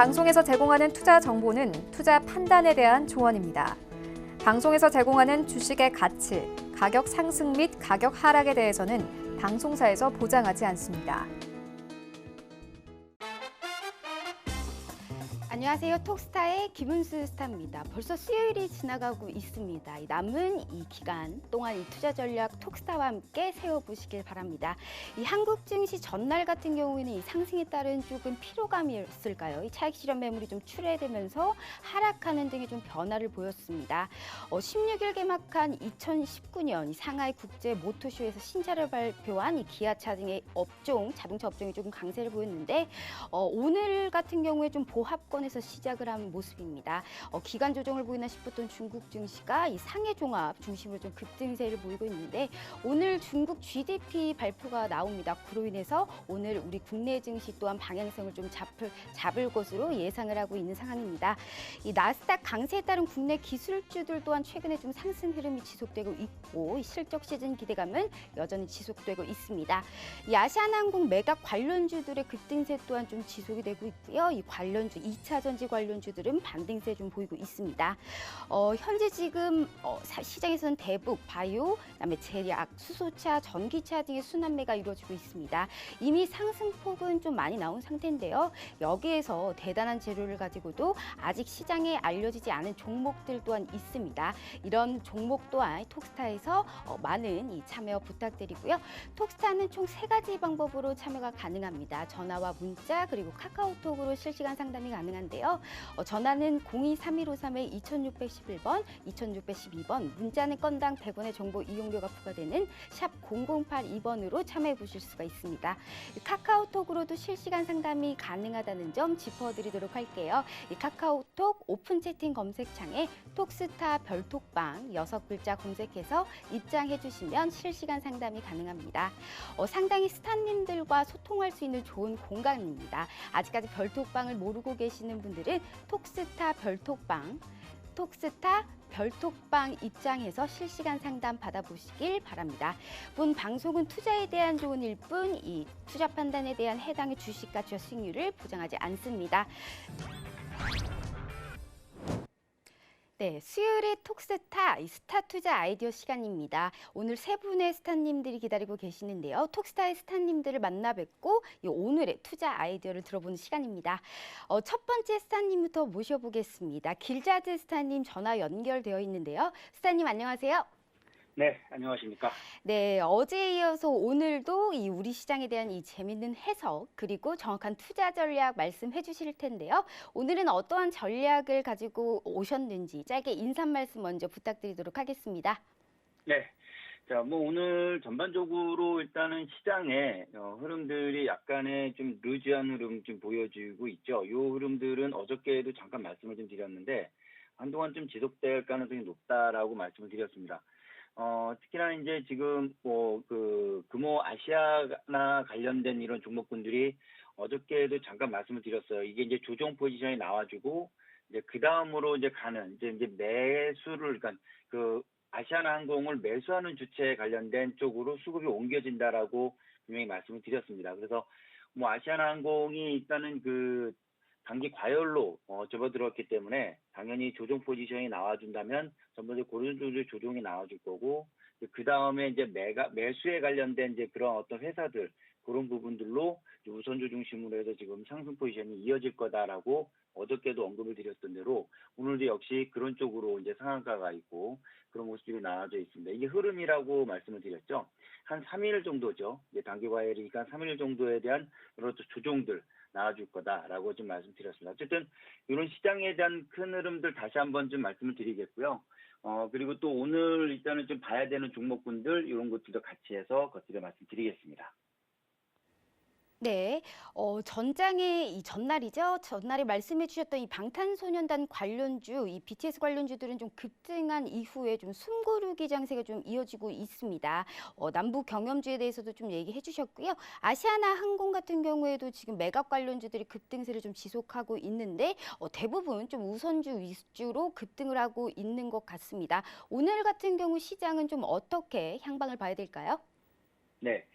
방송에서 제공하는 투자 정보는 투자 판단에 대한 조언입니다. 방송에서 제공하는 주식의 가치, 가격 상승 및 가격 하락에 대해서는 방송사에서 보장하지 않습니다. 안녕하세요. 톡스타의 김은수 스타입니다. 벌써 수요일이 지나가고 있습니다. 남은 이 기간 동안 이 투자 전략 톡스타와 함께 세워보시길 바랍니다. 이 한국 증시 전날 같은 경우에는 이 상승에 따른 조금 피로감이었을까요? 이 차익 실현 매물이 좀 출회되면서 하락하는 등의 좀 변화를 보였습니다. 16일 개막한 2019년 상하이 국제 모터쇼에서 신차를 발표한 이 기아차 등의 업종, 자동차 업종이 조금 강세를 보였는데 오늘 같은 경우에 좀 보합권에서 시작을 한 모습입니다. 기간 조정을 보이나 싶었던 중국 증시가 이 상해 종합 중심으로 좀 급등세를 보이고 있는데 오늘 중국 GDP 발표가 나옵니다. 그로 인해서 오늘 우리 국내 증시 또한 방향성을 좀 잡을 것으로 예상을 하고 있는 상황입니다. 이 나스닥 강세에 따른 국내 기술주들 또한 최근에 좀 상승 흐름이 지속되고 있고 이 실적 시즌 기대감은 여전히 지속되고 있습니다. 이 아시아나항공 매각 관련주들의 급등세 또한 좀 지속이 되고 있고요. 이 관련주 2차 전지 관련주들은 반등세 좀 보이고 있습니다. 현재 지금 시장에서는 대북, 바이오, 그다음에 제약, 수소차, 전기차 등의 순환매가 이루어지고 있습니다. 이미 상승폭은 좀 많이 나온 상태인데요. 여기에서 대단한 재료를 가지고도 아직 시장에 알려지지 않은 종목들 또한 있습니다. 이런 종목 또한 톡스타에서 많은 이 참여 부탁드리고요. 톡스타는 총 3가지 방법으로 참여가 가능합니다. 전화와 문자 그리고 카카오톡으로 실시간 상담이 가능한데요. 전화는 023153-2611번, 2612번, 문자는 건당 100원의 정보 이용료가 부과되는 샵 0082번으로 참여해 보실 수가 있습니다. 카카오톡으로도 실시간 상담이 가능하다는 점 짚어드리도록 할게요. 이 카카오톡 오픈 채팅 검색창에 톡스타 별톡방 6글자 검색해서 입장해 주시면 실시간 상담이 가능합니다. 상당히 스타님들과 소통할 수 있는 좋은 공간입니다. 아직까지 별톡방을 모르고 계시는 분들은 톡스타 별톡방 입장해서 실시간 상담 받아보시길 바랍니다. 본 방송은 투자에 대한 조언일 뿐 이 투자 판단에 대한 해당의 주식과 수익률을 보장하지 않습니다. 네, 수요일의 톡스타, 스타 투자 아이디어 시간입니다. 오늘 3분의 스타님들이 기다리고 계시는데요. 톡스타의 스타님들을 만나 뵙고 오늘의 투자 아이디어를 들어보는 시간입니다. 첫 번째 스타님부터 모셔보겠습니다. 길자드 스타님 전화 연결되어 있는데요. 스타님 안녕하세요. 네, 안녕하십니까. 네, 어제에 이어서 오늘도 이 우리 시장에 대한 이 재밌는 해석 그리고 정확한 투자 전략 말씀해 주실 텐데요. 오늘은 어떠한 전략을 가지고 오셨는지 짧게 인사 말씀 먼저 부탁드리도록 하겠습니다. 네, 자, 오늘 전반적으로 일단은 시장의 흐름들이 약간의 좀 루즈한 흐름 좀 보여지고 있죠. 이 흐름들은 어저께도 잠깐 말씀을 좀 드렸는데 한동안 좀 지속될 가능성이 높다라고 말씀을 드렸습니다. 특히나 이제 지금 금호 아시아나 관련된 이런 종목군들이 어저께도 잠깐 말씀을 드렸어요. 이게 이제 조정 포지션이 나와주고 이제 그 다음으로 이제 가는 이제 매수를 그러니까 그 아시아나 항공을 매수하는 주체에 관련된 쪽으로 수급이 옮겨진다라고 분명히 말씀을 드렸습니다. 그래서 아시아나 항공이 일단은 그 단기 과열로 접어들었기 때문에 당연히 조정 포지션이 나와준다면 전반적으로 그런 조정이 나와줄 거고 그 다음에 이제 매수에 관련된 이제 그런 어떤 회사들 그런 부분들로 우선주 중심으로 해서 지금 상승 포지션이 이어질 거다라고 어저께도 언급을 드렸던 대로 오늘도 역시 그런 쪽으로 이제 상한가가 있고 그런 모습이 나와져 있습니다. 이게 흐름이라고 말씀을 드렸죠. 한 3일 정도죠. 이제 단기 과열이니까 3일 정도에 대한 여러 조정들 나와줄 거다라고 좀 말씀드렸습니다. 어쨌든 이런 시장에 대한 큰 흐름들 다시 한번 좀 말씀을 드리겠고요. 그리고 또 오늘 일단은 좀 봐야 되는 종목군들 이런 것들도 같이 해서 겉들여 말씀드리겠습니다. 네, 전장의 이 전날이죠. 전날에 말씀해 주셨던 이 방탄소년단 관련주, 이 BTS 관련주들은 좀 급등한 이후에 좀 숨고르기 장세가 좀 이어지고 있습니다. 남북 경험주에 대해서도 좀 얘기해 주셨고요. 아시아나 항공 같은 경우에도 지금 매각 관련주들이 급등세를 좀 지속하고 있는데 대부분 좀 우선주 위주로 급등을 하고 있는 것 같습니다. 오늘 같은 경우 시장은 좀 어떻게 향방을 봐야 될까요? 네.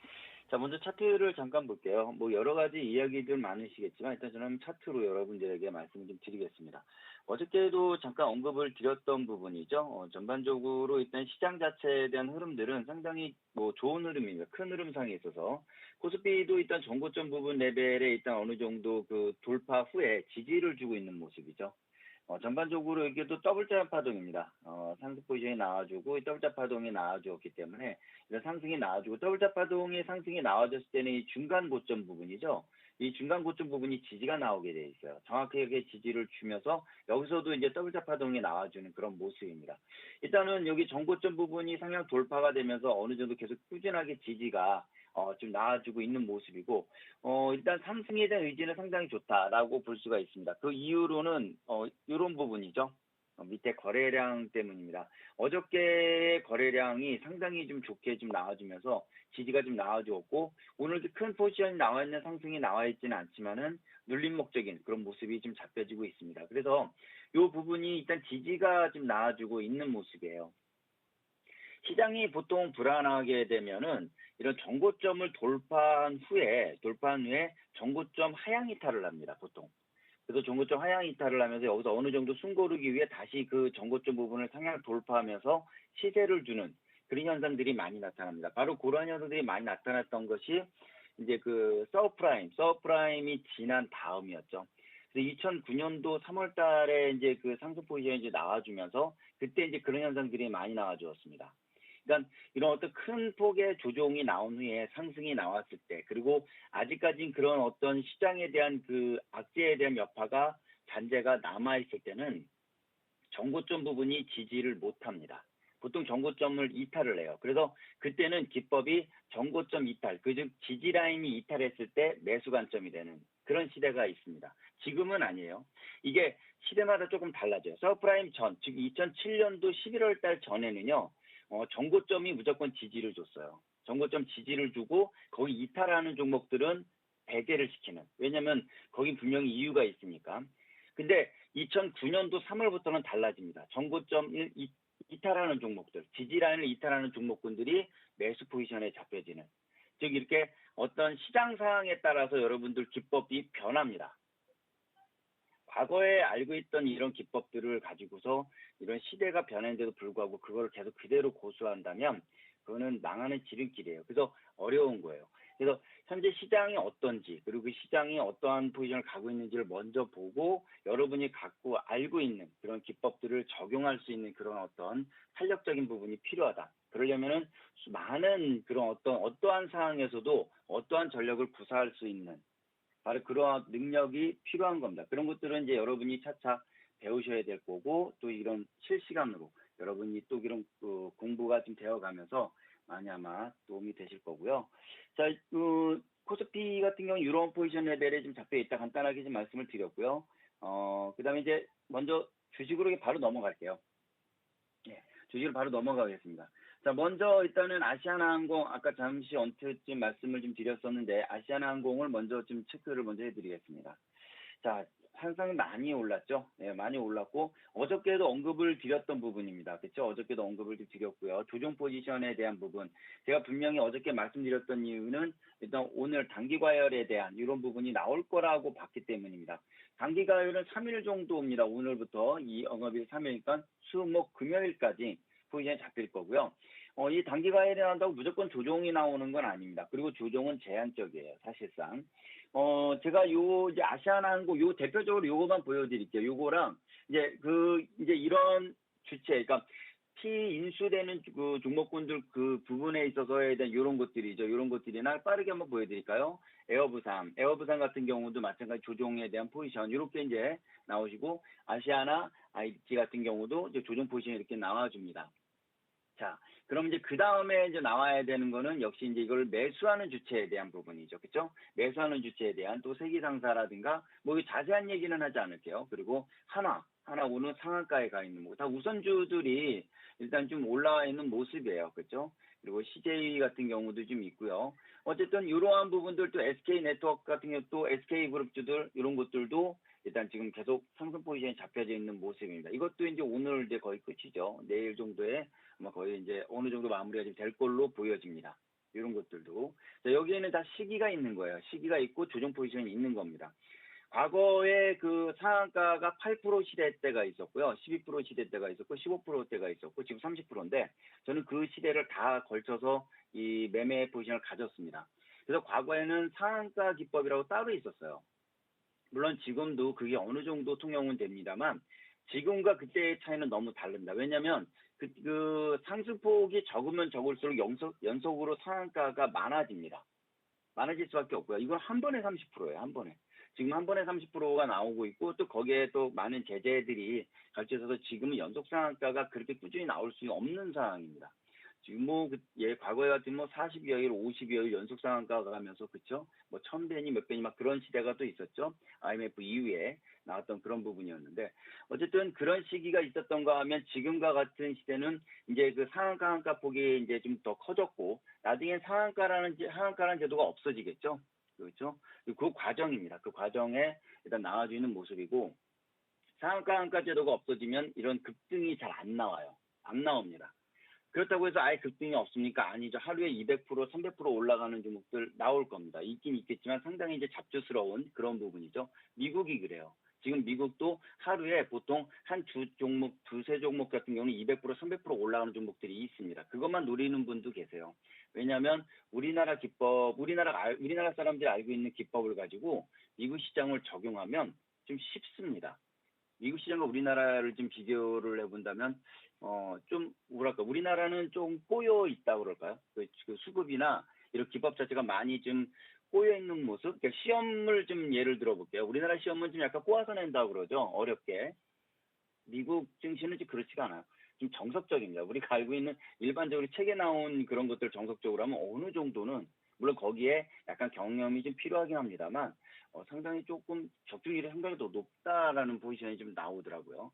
자, 먼저 차트를 잠깐 볼게요. 뭐 여러 가지 이야기들 많으시겠지만 일단 저는 차트로 여러분들에게 말씀을 좀 드리겠습니다. 어저께도 잠깐 언급을 드렸던 부분이죠. 전반적으로 일단 시장 자체에 대한 흐름들은 상당히 뭐 좋은 흐름입니다. 큰 흐름상에 있어서 코스피도 일단 전고점 부분 레벨에 일단 어느 정도 그 돌파 후에 지지를 주고 있는 모습이죠. 전반적으로 이게 또 더블자 파동입니다. 상승 포지션이 나와주고 더블자 파동이 나와주었기 때문에 이런 상승이 나와주고 더블자 파동의 상승이 나와줬을 때는 이 중간 고점 부분이죠. 이 중간 고점 부분이 지지가 나오게 돼 있어요. 정확하게 지지를 주면서 여기서도 이제 더블자 파동이 나와주는 그런 모습입니다. 일단은 여기 전고점 부분이 상향 돌파가 되면서 어느 정도 계속 꾸준하게 지지가 좀 나와주고 있는 모습이고, 일단 상승에 대한 의지는 상당히 좋다라고 볼 수가 있습니다. 그 이유로는, 이런 부분이죠. 밑에 거래량 때문입니다. 어저께 거래량이 상당히 좀 좋게 좀 나와주면서 지지가 좀 나와주었고, 오늘도 큰 포지션이 나와 있는 상승이 나와 있지는 않지만은 눌림목적인 그런 모습이 좀 잡혀지고 있습니다. 그래서 이 부분이 일단 지지가 좀 나와주고 있는 모습이에요. 시장이 보통 불안하게 되면은 이런 정고점을 돌파한 후에 정고점 하향 이탈을 합니다, 보통. 그래서 정고점 하향 이탈을 하면서 여기서 어느 정도 숨고르기 위해 다시 그 정고점 부분을 상향 돌파하면서 시세를 주는 그런 현상들이 많이 나타납니다. 바로 그런 현상들이 많이 나타났던 것이 이제 그 서브프라임이 지난 다음이었죠. 그래서 2009년도 3월 달에 이제 그 상승 포지션이 이제 나와주면서 그때 이제 그런 현상들이 많이 나와주었습니다. 그러니까 이런 어떤 큰 폭의 조정이 나온 후에 상승이 나왔을 때, 그리고 아직까지는 그런 어떤 시장에 대한 그 악재에 대한 여파가 잔재가 남아있을 때는 정고점 부분이 지지를 못합니다. 보통 정고점을 이탈을 해요. 그래서 그때는 기법이 정고점 이탈, 즉 지지 라인이 이탈했을 때 매수 관점이 되는 그런 시대가 있습니다. 지금은 아니에요. 이게 시대마다 조금 달라져요. 서브프라임 전, 즉 2007년도 11월 달 전에는요. 정고점이 무조건 지지를 줬어요. 정고점 지지를 주고 거기 이탈하는 종목들은 배제를 시키는. 왜냐면 거긴 분명히 이유가 있으니까. 근데 2009년도 3월부터는 달라집니다. 정고점 이탈하는 종목들, 지지라인을 이탈하는 종목군들이 매수 포지션에 잡혀지는. 즉 이렇게 어떤 시장 상황에 따라서 여러분들 기법이 변합니다. 과거에 알고 있던 이런 기법들을 가지고서 이런 시대가 변했는데도 불구하고 그걸 계속 그대로 고수한다면 그거는 망하는 지름길이에요. 그래서 어려운 거예요. 그래서 현재 시장이 어떤지, 그리고 그 시장이 어떠한 포지션을 가고 있는지를 먼저 보고 여러분이 갖고 알고 있는 그런 기법들을 적용할 수 있는 그런 어떤 탄력적인 부분이 필요하다. 그러려면은 많은 그런 어떠한 상황에서도 어떠한 전력을 구사할 수 있는 바로 그러한 능력이 필요한 겁니다. 그런 것들은 이제 여러분이 차차 배우셔야 될 거고, 또 이런 실시간으로 여러분이 또 이런 공부가 좀 되어가면서 많이 아마 도움이 되실 거고요. 자, 코스피 같은 경우는 유로 포지션 레벨에 좀 잡혀 있다 간단하게 좀 말씀을 드렸고요. 그 다음에 이제 먼저 주식으로 바로 넘어갈게요. 예, 주식으로 바로 넘어가겠습니다. 자, 먼저 일단은 아시아나항공 아까 잠시 언뜻 좀 말씀을 좀 드렸었는데 아시아나항공을 먼저 좀 체크를 먼저 해드리겠습니다. 자, 상당히 많이 올랐죠. 네, 많이 올랐고 어저께도 언급을 드렸던 부분입니다. 그렇죠? 어저께도 언급을 드렸고요. 조정 포지션에 대한 부분 제가 분명히 어저께 말씀드렸던 이유는 일단 오늘 단기 과열에 대한 이런 부분이 나올 거라고 봤기 때문입니다. 단기 과열은 3일 정도입니다. 오늘부터 이 영업일 3일이니까 수, 목, 금요일까지 포지션이 잡힐 거고요. 이 단기 과열이 나온다고 무조건 조정이 나오는 건 아닙니다. 그리고 조정은 제한적이에요, 사실상. 제가 이제 아시아나항공 대표적으로 요거만 보여드릴게요. 요거랑 이제 이런 주체, 그러니까 피인수되는 그 종목군들 그 부분에 있어서에 대한 이런 것들이죠. 이런 것들이나 빠르게 한번 보여드릴까요? 에어부산 같은 경우도 마찬가지 조정에 대한 포지션 이렇게 이제 나오시고 아시아나 IT 같은 경우도 이제 조정 포지션이 이렇게 나와줍니다. 자, 그럼 이제 그 다음에 이제 나와야 되는 거는 역시 이제 이걸 매수하는 주체에 대한 부분이죠. 그쵸? 매수하는 주체에 대한 또 세기상사라든가 뭐 자세한 얘기는 하지 않을게요. 그리고 하나 오늘 상한가에 가 있는 뭐 다 우선주들이 일단 좀 올라와 있는 모습이에요. 그렇죠? 그리고 CJ 같은 경우도 좀 있고요. 어쨌든 이러한 부분들 또 SK 네트워크 같은 경우 또 SK 그룹주들 이런 것들도 일단 지금 계속 상승 포지션이 잡혀져 있는 모습입니다. 이것도 이제 오늘 이제 거의 끝이죠. 내일 정도에 아마 거의 이제 어느 정도 마무리가 좀 될 걸로 보여집니다. 이런 것들도. 자, 여기에는 다 시기가 있는 거예요. 시기가 있고 조정 포지션이 있는 겁니다. 과거에 그 상한가가 8% 시대 때가 있었고요. 12% 시대 때가 있었고 15% 때가 있었고 지금 30%인데 저는 그 시대를 다 걸쳐서 이 매매 포지션을 가졌습니다. 그래서 과거에는 상한가 기법이라고 따로 있었어요. 물론 지금도 그게 어느 정도 통용은 됩니다만 지금과 그때의 차이는 너무 다릅니다. 왜냐하면 그 상승폭이 적으면 적을수록 연속으로 상한가가 많아집니다. 많아질 수밖에 없고요. 이건 한 번에 30%예요. 한 번에. 지금 한 번에 30%가 나오고 있고 또 거기에 또 많은 제재들이 갇혀서 지금은 연속 상한가가 그렇게 꾸준히 나올 수 없는 상황입니다. 지금 뭐 과거에 같은 뭐 40여일, 50여일 연속 상한가가 가면서 그쵸? 뭐 1000배니 몇 배니 막 그런 시대가 또 있었죠. IMF 이후에 나왔던 그런 부분이었는데 어쨌든 그런 시기가 있었던가 하면 지금과 같은 시대는 이제 그 상한가 한가 폭이 이제 좀 더 커졌고 나중엔 상한가라는 제도가 없어지겠죠. 그렇죠? 그 과정입니다. 그 과정에 일단 나와주는 모습이고 상한가 한가 제도가 없어지면 이런 급등이 잘 안 나와요. 안 나옵니다. 그렇다고 해서 아예 급등이 없습니까? 아니죠. 하루에 200%, 300% 올라가는 종목들 나올 겁니다. 있긴 있겠지만 상당히 이제 잡주스러운 그런 부분이죠. 미국이 그래요. 지금 미국도 하루에 보통 한 두세 종목 같은 경우는 200%, 300% 올라가는 종목들이 있습니다. 그것만 노리는 분도 계세요. 왜냐하면 우리나라 사람들이 알고 있는 기법을 가지고 미국 시장을 적용하면 좀 쉽습니다. 미국 시장과 우리나라를 좀 비교를 해본다면 좀 뭐랄까 우리나라는 좀 꼬여 있다 그럴까요? 그 수급이나 이런 기법 자체가 많이 좀 꼬여 있는 모습. 그러니까 시험을 좀 예를 들어볼게요. 우리나라 시험은 좀 약간 꼬아서 낸다 그러죠. 어렵게. 미국 증시는 좀 그렇지가 않아요. 좀 정석적입니다. 우리가 알고 있는 일반적으로 책에 나온 그런 것들 정석적으로 하면 어느 정도는 물론 거기에 약간 경험이 좀 필요하긴 합니다만 상당히 조금 적중률이 상당히 더 높다라는 포지션이 좀 나오더라고요.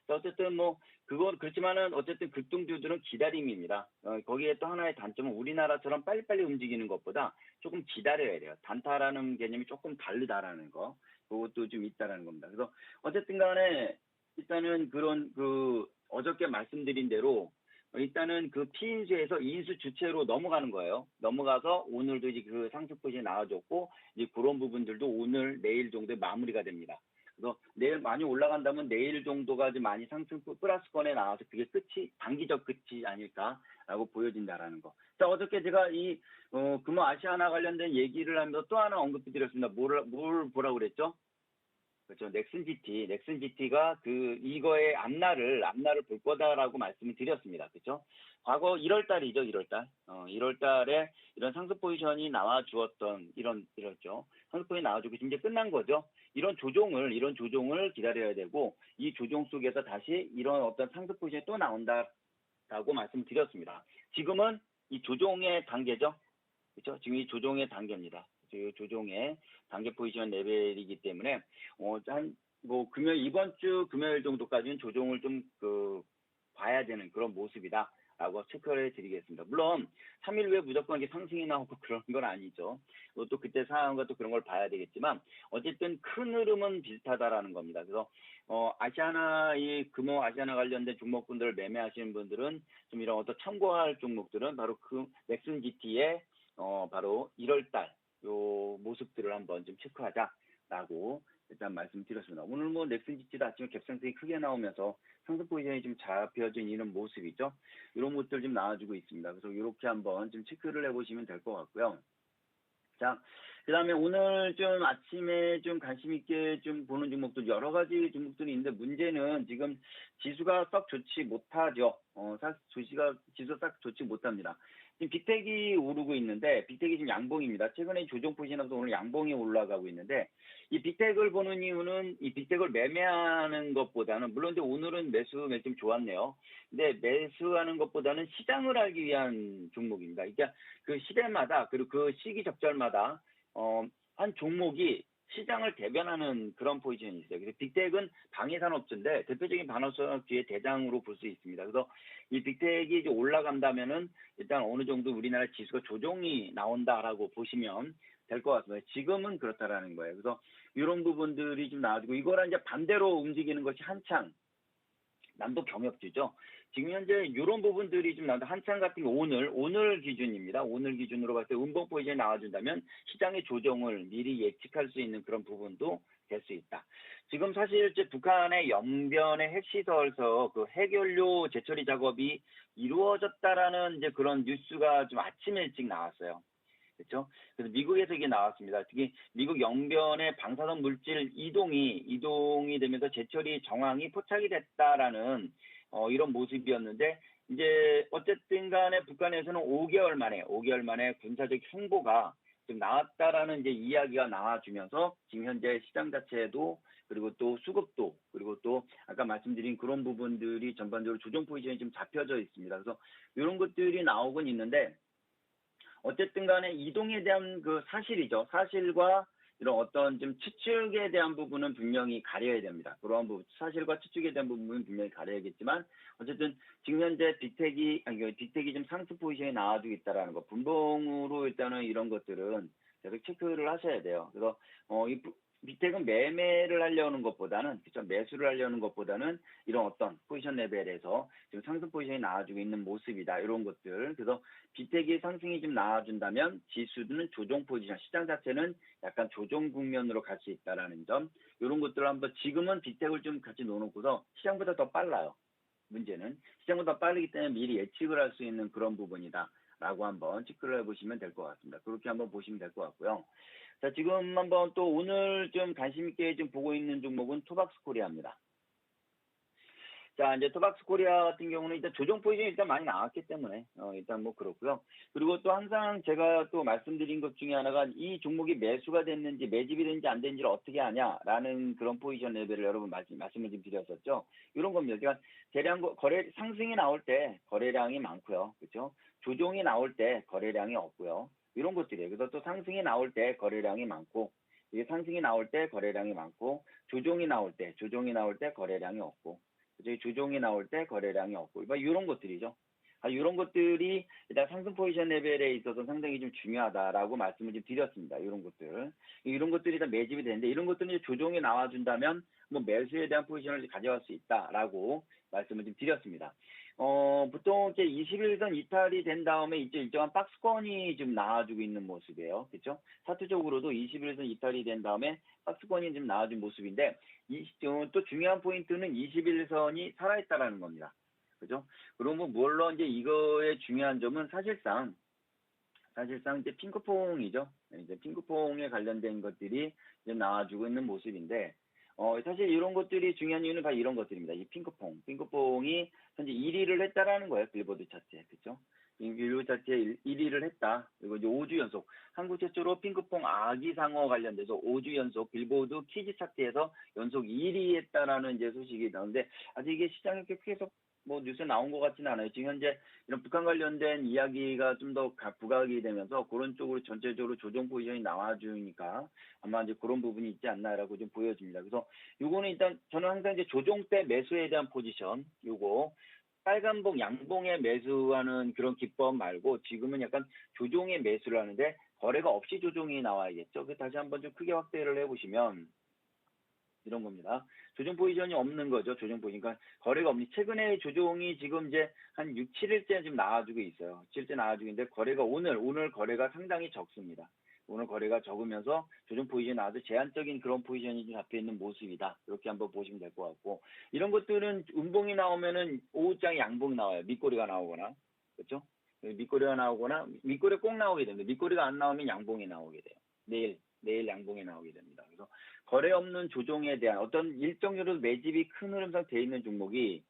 어쨌든 뭐 그건 그렇지만은 어쨌든 급등주들은 기다림입니다. 거기에 또 하나의 단점은 우리나라처럼 빨리빨리 움직이는 것보다 조금 기다려야 돼요. 단타라는 개념이 조금 다르다라는 거. 그것도 좀 있다라는 겁니다. 그래서 어쨌든 간에 일단은 그런 어저께 말씀드린 대로 일단은 그 피인수에서 이인수 주체로 넘어가는 거예요. 넘어가서 오늘도 이제 그 상승 포지션이 나와줬고 이제 그런 부분들도 오늘 내일 정도에 마무리가 됩니다. 그래서 내일 많이 올라간다면 내일 정도가 이제 많이 상승 플러스권에 나와서 그게 단기적 끝이 아닐까라고 보여진다라는 거. 자, 어저께 제가 이 금호 아시아나 관련된 얘기를 하면서 또 하나 언급드렸습니다. 뭘 보라고 그랬죠? 그렇죠. 넥슨 GT가 이거의 앞날을 볼 거다라고 말씀을 드렸습니다. 그렇죠. 과거 1월 달이죠, 1월 달. 1월 달에 이런 상승 포지션이 나와 주었던 이렇죠. 상승 포지션이 나와 주고 이제 끝난 거죠. 이런 조종을 기다려야 되고 이 조종 속에서 다시 이런 어떤 상승 포지션이 또 나온다라고 말씀드렸습니다. 지금은 이 조종의 단계죠. 그렇죠? 지금 이 조종의 단계입니다. 조종의 단계 포지션 레벨이기 때문에 이번 주 금요일 정도까지는 조종을 좀 봐야 되는 그런 모습이다라고 체크를 해드리겠습니다. 물론 3일 후에 무조건 이게 상승이 나오고 그런 건 아니죠. 또 그때 상황과 또 그런 걸 봐야 되겠지만 어쨌든 큰 흐름은 비슷하다라는 겁니다. 그래서 금호 아시아나 관련된 종목분들을 매매하시는 분들은 좀 이런 어떤 참고할 종목들은 바로 그 넥슨 GT의 바로 1월달 요 모습들을 한번 좀 체크하자라고 일단 말씀드렸습니다. 오늘 뭐 넥슨 GT도 아침에 갭상승이 크게 나오면서 상승 포지션이 좀 잡혀진 이런 모습이죠. 이런 모습들 좀 나와주고 있습니다. 그래서 이렇게 한번 좀 체크를 해보시면 될 것 같고요. 자, 그 다음에 오늘 좀 아침에 좀 관심 있게 좀 보는 종목들 여러 가지 종목들이 있는데 문제는 지금 지수가 썩 좋지 못하죠. 지수가 싹 좋지 못합니다. 지금 빅텍이 오르고 있는데 빅텍이 지금 양봉입니다. 최근에 조정 포지션하면서 오늘 양봉이 올라가고 있는데 이 빅텍을 보는 이유는 이 빅텍을 매매하는 것보다는 물론 이제 오늘은 매수 좀 좋았네요. 근데 매수하는 것보다는 시장을 알기 위한 종목입니다. 그러니까 그 시대마다 그리고 그 시기 적절마다 한 종목이 시장을 대변하는 그런 포지션이 있어요. 그래서 빅텍은 방해산업주인데 대표적인 방해산업주의 대장으로 볼 수 있습니다. 그래서 이 빅텍이 이제 올라간다면은 일단 어느 정도 우리나라 지수가 조정이 나온다라고 보시면 될 것 같습니다. 지금은 그렇다라는 거예요. 그래서 이런 부분들이 좀 나와지고 이거랑 이제 반대로 움직이는 것이 한창 남도 경협주죠. 지금 현재 이런 부분들이 좀 나온다. 한창 같은 게 오늘 기준입니다. 오늘 기준으로 봤을 때 음봉 포지션이 나와준다면 시장의 조정을 미리 예측할 수 있는 그런 부분도 될 수 있다. 지금 사실 이제 북한의 영변의 핵시설에서 그 핵연료 재처리 작업이 이루어졌다라는 이제 그런 뉴스가 좀 아침 일찍 나왔어요. 그렇죠? 그래서 미국에서 이게 나왔습니다. 특히 미국 영변의 방사선 물질 이동이 되면서 재처리 정황이 포착이 됐다라는 이런 모습이었는데 이제 어쨌든 간에 북한에서는 5개월 만에 군사적 행보가 지금 나왔다라는 이제 이야기가 나와주면서 지금 현재 시장 자체도 그리고 또 수급도 그리고 또 아까 말씀드린 그런 부분들이 전반적으로 조정 포지션이 좀 잡혀져 있습니다. 그래서 이런 것들이 나오곤 있는데 어쨌든 간에 이동에 대한 그 사실이죠. 사실과 이런 어떤 좀 추측에 대한 부분은 분명히 가려야 됩니다. 그러한 부분, 사실과 추측에 대한 부분은 분명히 가려야겠지만 어쨌든 지금 현재 빅텍이 좀 상승 포지션에 나와주고 있다라는 거, 분봉으로 일단은 이런 것들은 계속 체크를 하셔야 돼요. 그래서 이 빅텍은 매매를 하려는 것보다는, 그쵸? 매수를 하려는 것보다는 이런 어떤 포지션 레벨에서 지금 상승 포지션이 나와주고 있는 모습이다. 이런 것들. 그래서 빅텍이 상승이 좀 나와준다면 지수는 조정 포지션, 시장 자체는 약간 조정 국면으로 갈 수 있다라는 점. 이런 것들을 한번 지금은 빅텍을 좀 같이 놓아놓고서 시장보다 더 빨라요. 문제는 시장보다 빠르기 때문에 미리 예측을 할 수 있는 그런 부분이다. 라고 한번 체크를 해보시면 될 것 같습니다. 그렇게 한번 보시면 될 것 같고요. 자, 지금 한번 또 오늘 좀 관심 있게 좀 보고 있는 종목은 토박스 코리아입니다. 자, 이제 토박스 코리아 같은 경우는 일단 조정 포지션이 일단 많이 나왔기 때문에, 일단 뭐 그렇고요. 그리고 또 항상 제가 또 말씀드린 것 중에 하나가 이 종목이 매수가 됐는지 매집이 됐는지 안 됐는지를 어떻게 하냐라는 그런 포지션 레벨을 여러분 말씀을 좀 드렸었죠. 이런 겁니다. 그러니까 대량 거래, 상승이 나올 때 거래량이 많고요. 그렇죠? 조정이 나올 때 거래량이 없고요. 이런 것들이에요. 그래서 또 상승이 나올 때 거래량이 많고, 이게 상승이 나올 때 거래량이 많고, 조정이 나올 때 거래량이 없고, 조정이 나올 때 거래량이 없고, 이런 것들이죠. 이런 것들이 일단 상승 포지션 레벨에 있어서 상당히 좀 중요하다라고 말씀을 좀 드렸습니다. 이런 것들이 다 매집이 되는데, 이런 것들은 조정이 나와준다면 뭐 매수에 대한 포지션을 가져갈 수 있다라고 말씀을 좀 드렸습니다. 보통 이제 21선 이탈이 된 다음에 이제 일정한 박스권이 좀 나와주고 있는 모습이에요. 그렇죠? 차트적으로도 21선 이탈이 된 다음에 박스권이 좀 나와준 모습인데, 또 중요한 포인트는 21선이 살아있다라는 겁니다. 그죠? 그러면 물론 이제 이거의 중요한 점은 사실상 이제 핑크퐁이죠. 이제 핑크퐁에 관련된 것들이 이제 나와주고 있는 모습인데, 사실 이런 것들이 중요한 이유는 바로 이런 것들입니다. 이 핑크퐁이 현재 1위를 했다라는 거예요. 빌보드 차트에. 그죠? 빌보드 차트에 1위를 했다. 그리고 이제 5주 연속. 한국 최초로 핑크퐁 아기상어 관련돼서 5주 연속 빌보드 키즈 차트에서 연속 1위 했다라는 이제 소식이 나오는데, 아직 이게 시장에 계속 뭐 뉴스에 나온 것 같지는 않아요. 지금 현재 이런 북한 관련된 이야기가 좀 더 부각이 되면서 그런 쪽으로 전체적으로 조정 포지션이 나와주니까 아마 이제 그런 부분이 있지 않나라고 좀 보여집니다. 그래서 요거는 일단 저는 항상 이제 조정 때 매수에 대한 포지션, 요거 빨간봉, 양봉에 매수하는 그런 기법 말고 지금은 약간 조정에 매수를 하는데 거래가 없이 조정이 나와야겠죠. 그래서 다시 한번 좀 크게 확대를 해보시면 이런 겁니다. 조정 포지션이 없는 거죠. 조정 포지션. 그러니까 거래가 없니. 최근에 조정이 지금 이제 한 6, 7일째 좀 나와주고 있어요. 7일째 나와주고 있는데 거래가 오늘 거래가 상당히 적습니다. 오늘 거래가 적으면서 조정 포지션이 나와도 제한적인 그런 포지션이 좀 잡혀 있는 모습이다. 이렇게 한번 보시면 될 것 같고, 이런 것들은 음봉이 나오면은 오후장에 양봉이 나와요. 밑꼬리가 나오거나, 그렇죠? 밑꼬리가 나오거나, 밑꼬리 꼭 나오게 됩니다. 밑꼬리가 안 나오면 양봉이 나오게 돼요. 내일 양봉이 나오게 됩니다. 그래서 거래 없는 조정에 대한 어떤 일정적으로 매집이 큰 흐름상 돼 있는 종목이,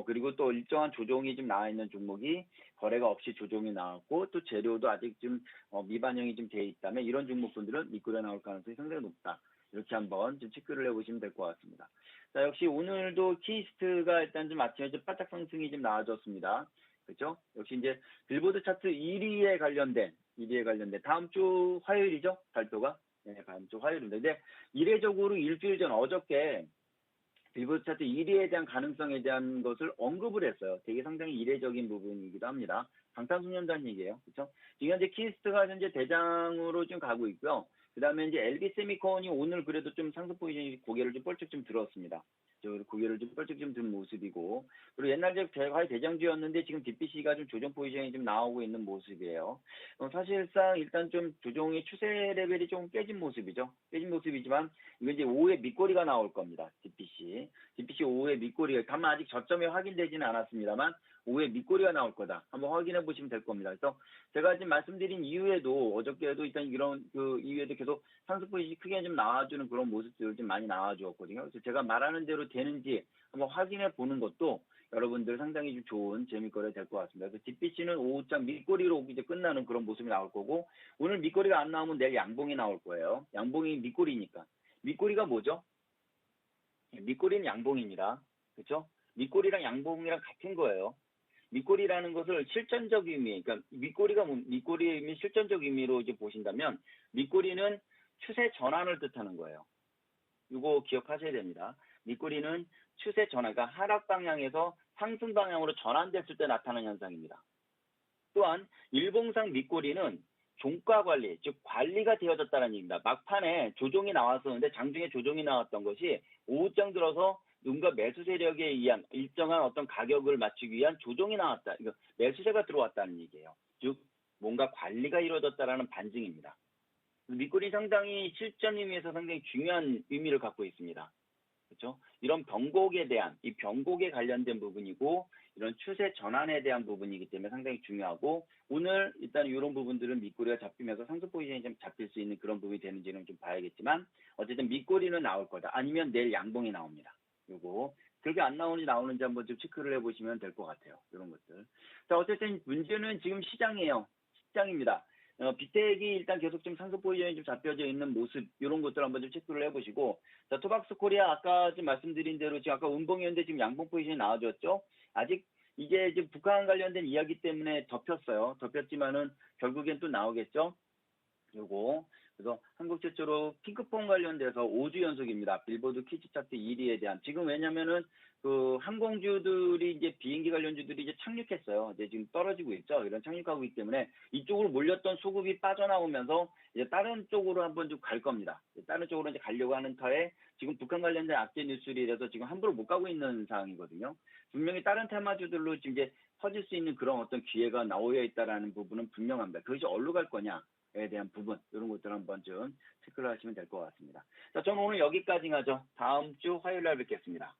그리고 또 일정한 조정이 좀 나와 있는 종목이 거래가 없이 조정이 나왔고, 또 재료도 아직 좀 미반영이 좀 돼 있다면 이런 종목분들은 밑꼬리가 나올 가능성이 상당히 높다. 이렇게 한번 좀 체크를 해보시면 될 것 같습니다. 자, 역시 오늘도 키스트가 일단 좀 아침에 좀 바짝 상승이 좀 나와줬습니다. 그렇죠? 역시 이제 빌보드 차트 1위에 관련된 다음 주 화요일이죠? 발표가. 네, 다음 주 화요일인데, 근데 이례적으로 일주일 전 어저께 빌보드 차트 1위에 대한 가능성에 대한 것을 언급을 했어요. 되게 상당히 이례적인 부분이기도 합니다. 방탄소년단 얘기예요. 그렇죠? 지금 현재 키스트가 현재 대장으로 좀 가고 있고요. 그 다음에 이제 LG 세미콘이 오늘 그래도 좀 상승 포지션이 고개를 좀 뻘쩍 좀 들었습니다. 고개를 좀 뻘쩍 좀 든 모습이고, 그리고 옛날에 거의 대장주였는데 지금 DBC가 좀 조정 포지션이 좀 나오고 있는 모습이에요. 사실상 일단 좀 조정의 추세 레벨이 좀 깨진 모습이죠. 깨진 모습이지만 이거 이제 5회 밑꼬리가 나올 겁니다. DBC 5회 밑꼬리가, 다만 아직 저점이 확인되지는 않았습니다만 5회 밑꼬리가 나올 거다. 한번 확인해 보시면 될 겁니다. 그래서 제가 지금 말씀드린 이후에도, 어저께도 일단 이런 그 이후에도 계속 상승 포지션이 크게 좀 나와주는 그런 모습들을 좀 많이 나와주었거든요. 그래서 제가 말하는 대로 되는지 한번 확인해 보는 것도 여러분들 상당히 좀 좋은 재미거리 될 것 같습니다. 그래서 DBC는 오후장 밑꼬리로 이제 끝나는 그런 모습이 나올 거고, 오늘 밑꼬리가 안 나오면 내일 양봉이 나올 거예요. 양봉이 밑꼬리니까. 밑꼬리가 뭐죠? 밑꼬리는 양봉입니다. 그렇죠? 밑꼬리랑 양봉이랑 같은 거예요. 밑꼬리라는 것을 실전적 의미, 그러니까 밑꼬리의 의미, 실전적 의미로 이제 보신다면, 밑꼬리는 추세 전환을 뜻하는 거예요. 이거 기억하셔야 됩니다. 밑꼬리는 추세 전환, 그러니까 하락 방향에서 상승 방향으로 전환됐을 때 나타나는 현상입니다. 또한 일봉상 밑꼬리는 종가 관리, 즉 관리가 되어졌다는 얘기입니다. 막판에 조정이 나왔었는데, 장중에 조정이 나왔던 것이 오후장 들어서 누군가 매수 세력에 의한 일정한 어떤 가격을 맞추기 위한 조정이 나왔다. 이거 매수세가 들어왔다는 얘기예요. 즉 뭔가 관리가 이루어졌다라는 반증입니다. 밑꼬리 상당히 실전 의미에서 상당히 중요한 의미를 갖고 있습니다. 그렇죠? 이런 변곡에 대한, 이 변곡에 관련된 부분이고, 이런 추세 전환에 대한 부분이기 때문에 상당히 중요하고, 오늘 일단 이런 부분들은 밑꼬리가 잡히면서 상승 포지션이 좀 잡힐 수 있는 그런 부분이 되는지는 좀 봐야겠지만, 어쨌든 밑꼬리는 나올 거다. 아니면 내일 양봉이 나옵니다. 요거 그렇게 안 나오는지 한번 좀 체크를 해보시면 될 것 같아요. 이런 것들. 자, 어쨌든 문제는 지금 시장이에요. 시장입니다. 빅텍이 일단 계속 좀 상승 포지션이 좀 잡혀져 있는 모습, 이런 것들 한번 좀 체크를 해보시고, 자, 토박스 코리아 아까 좀 말씀드린 대로 지금 아까 운봉이었는데 지금 양봉 포지션이 나와줬죠. 아직 이게 지금 북한 관련된 이야기 때문에 덮였어요. 덮였지만은 결국엔 또 나오겠죠. 요거. 그래서 한국 최초로 핑크폰 관련돼서 5주 연속입니다. 빌보드 퀴즈 차트 1위에 대한. 지금 왜냐면은 그 항공주들이 이제 비행기 관련주들이 이제 착륙했어요. 이제 지금 떨어지고 있죠. 이런 착륙하고 있기 때문에 이쪽으로 몰렸던 수급이 빠져나오면서 이제 다른 쪽으로 한번 좀 갈 겁니다. 다른 쪽으로 이제 가려고 하는 터에 지금 북한 관련된 악재 뉴스를 이래서 지금 함부로 못 가고 있는 상황이거든요. 분명히 다른 테마주들로 지금 이제 퍼질 수 있는 그런 어떤 기회가 나오어 있다라는 부분은 분명합니다. 그것이 어디로 갈 거냐? 에 대한 부분, 이런 것들 한번 좀 체크를 하시면 될 것 같습니다. 자, 저는 오늘 여기까지 하죠. 다음 주 화요일 날 뵙겠습니다.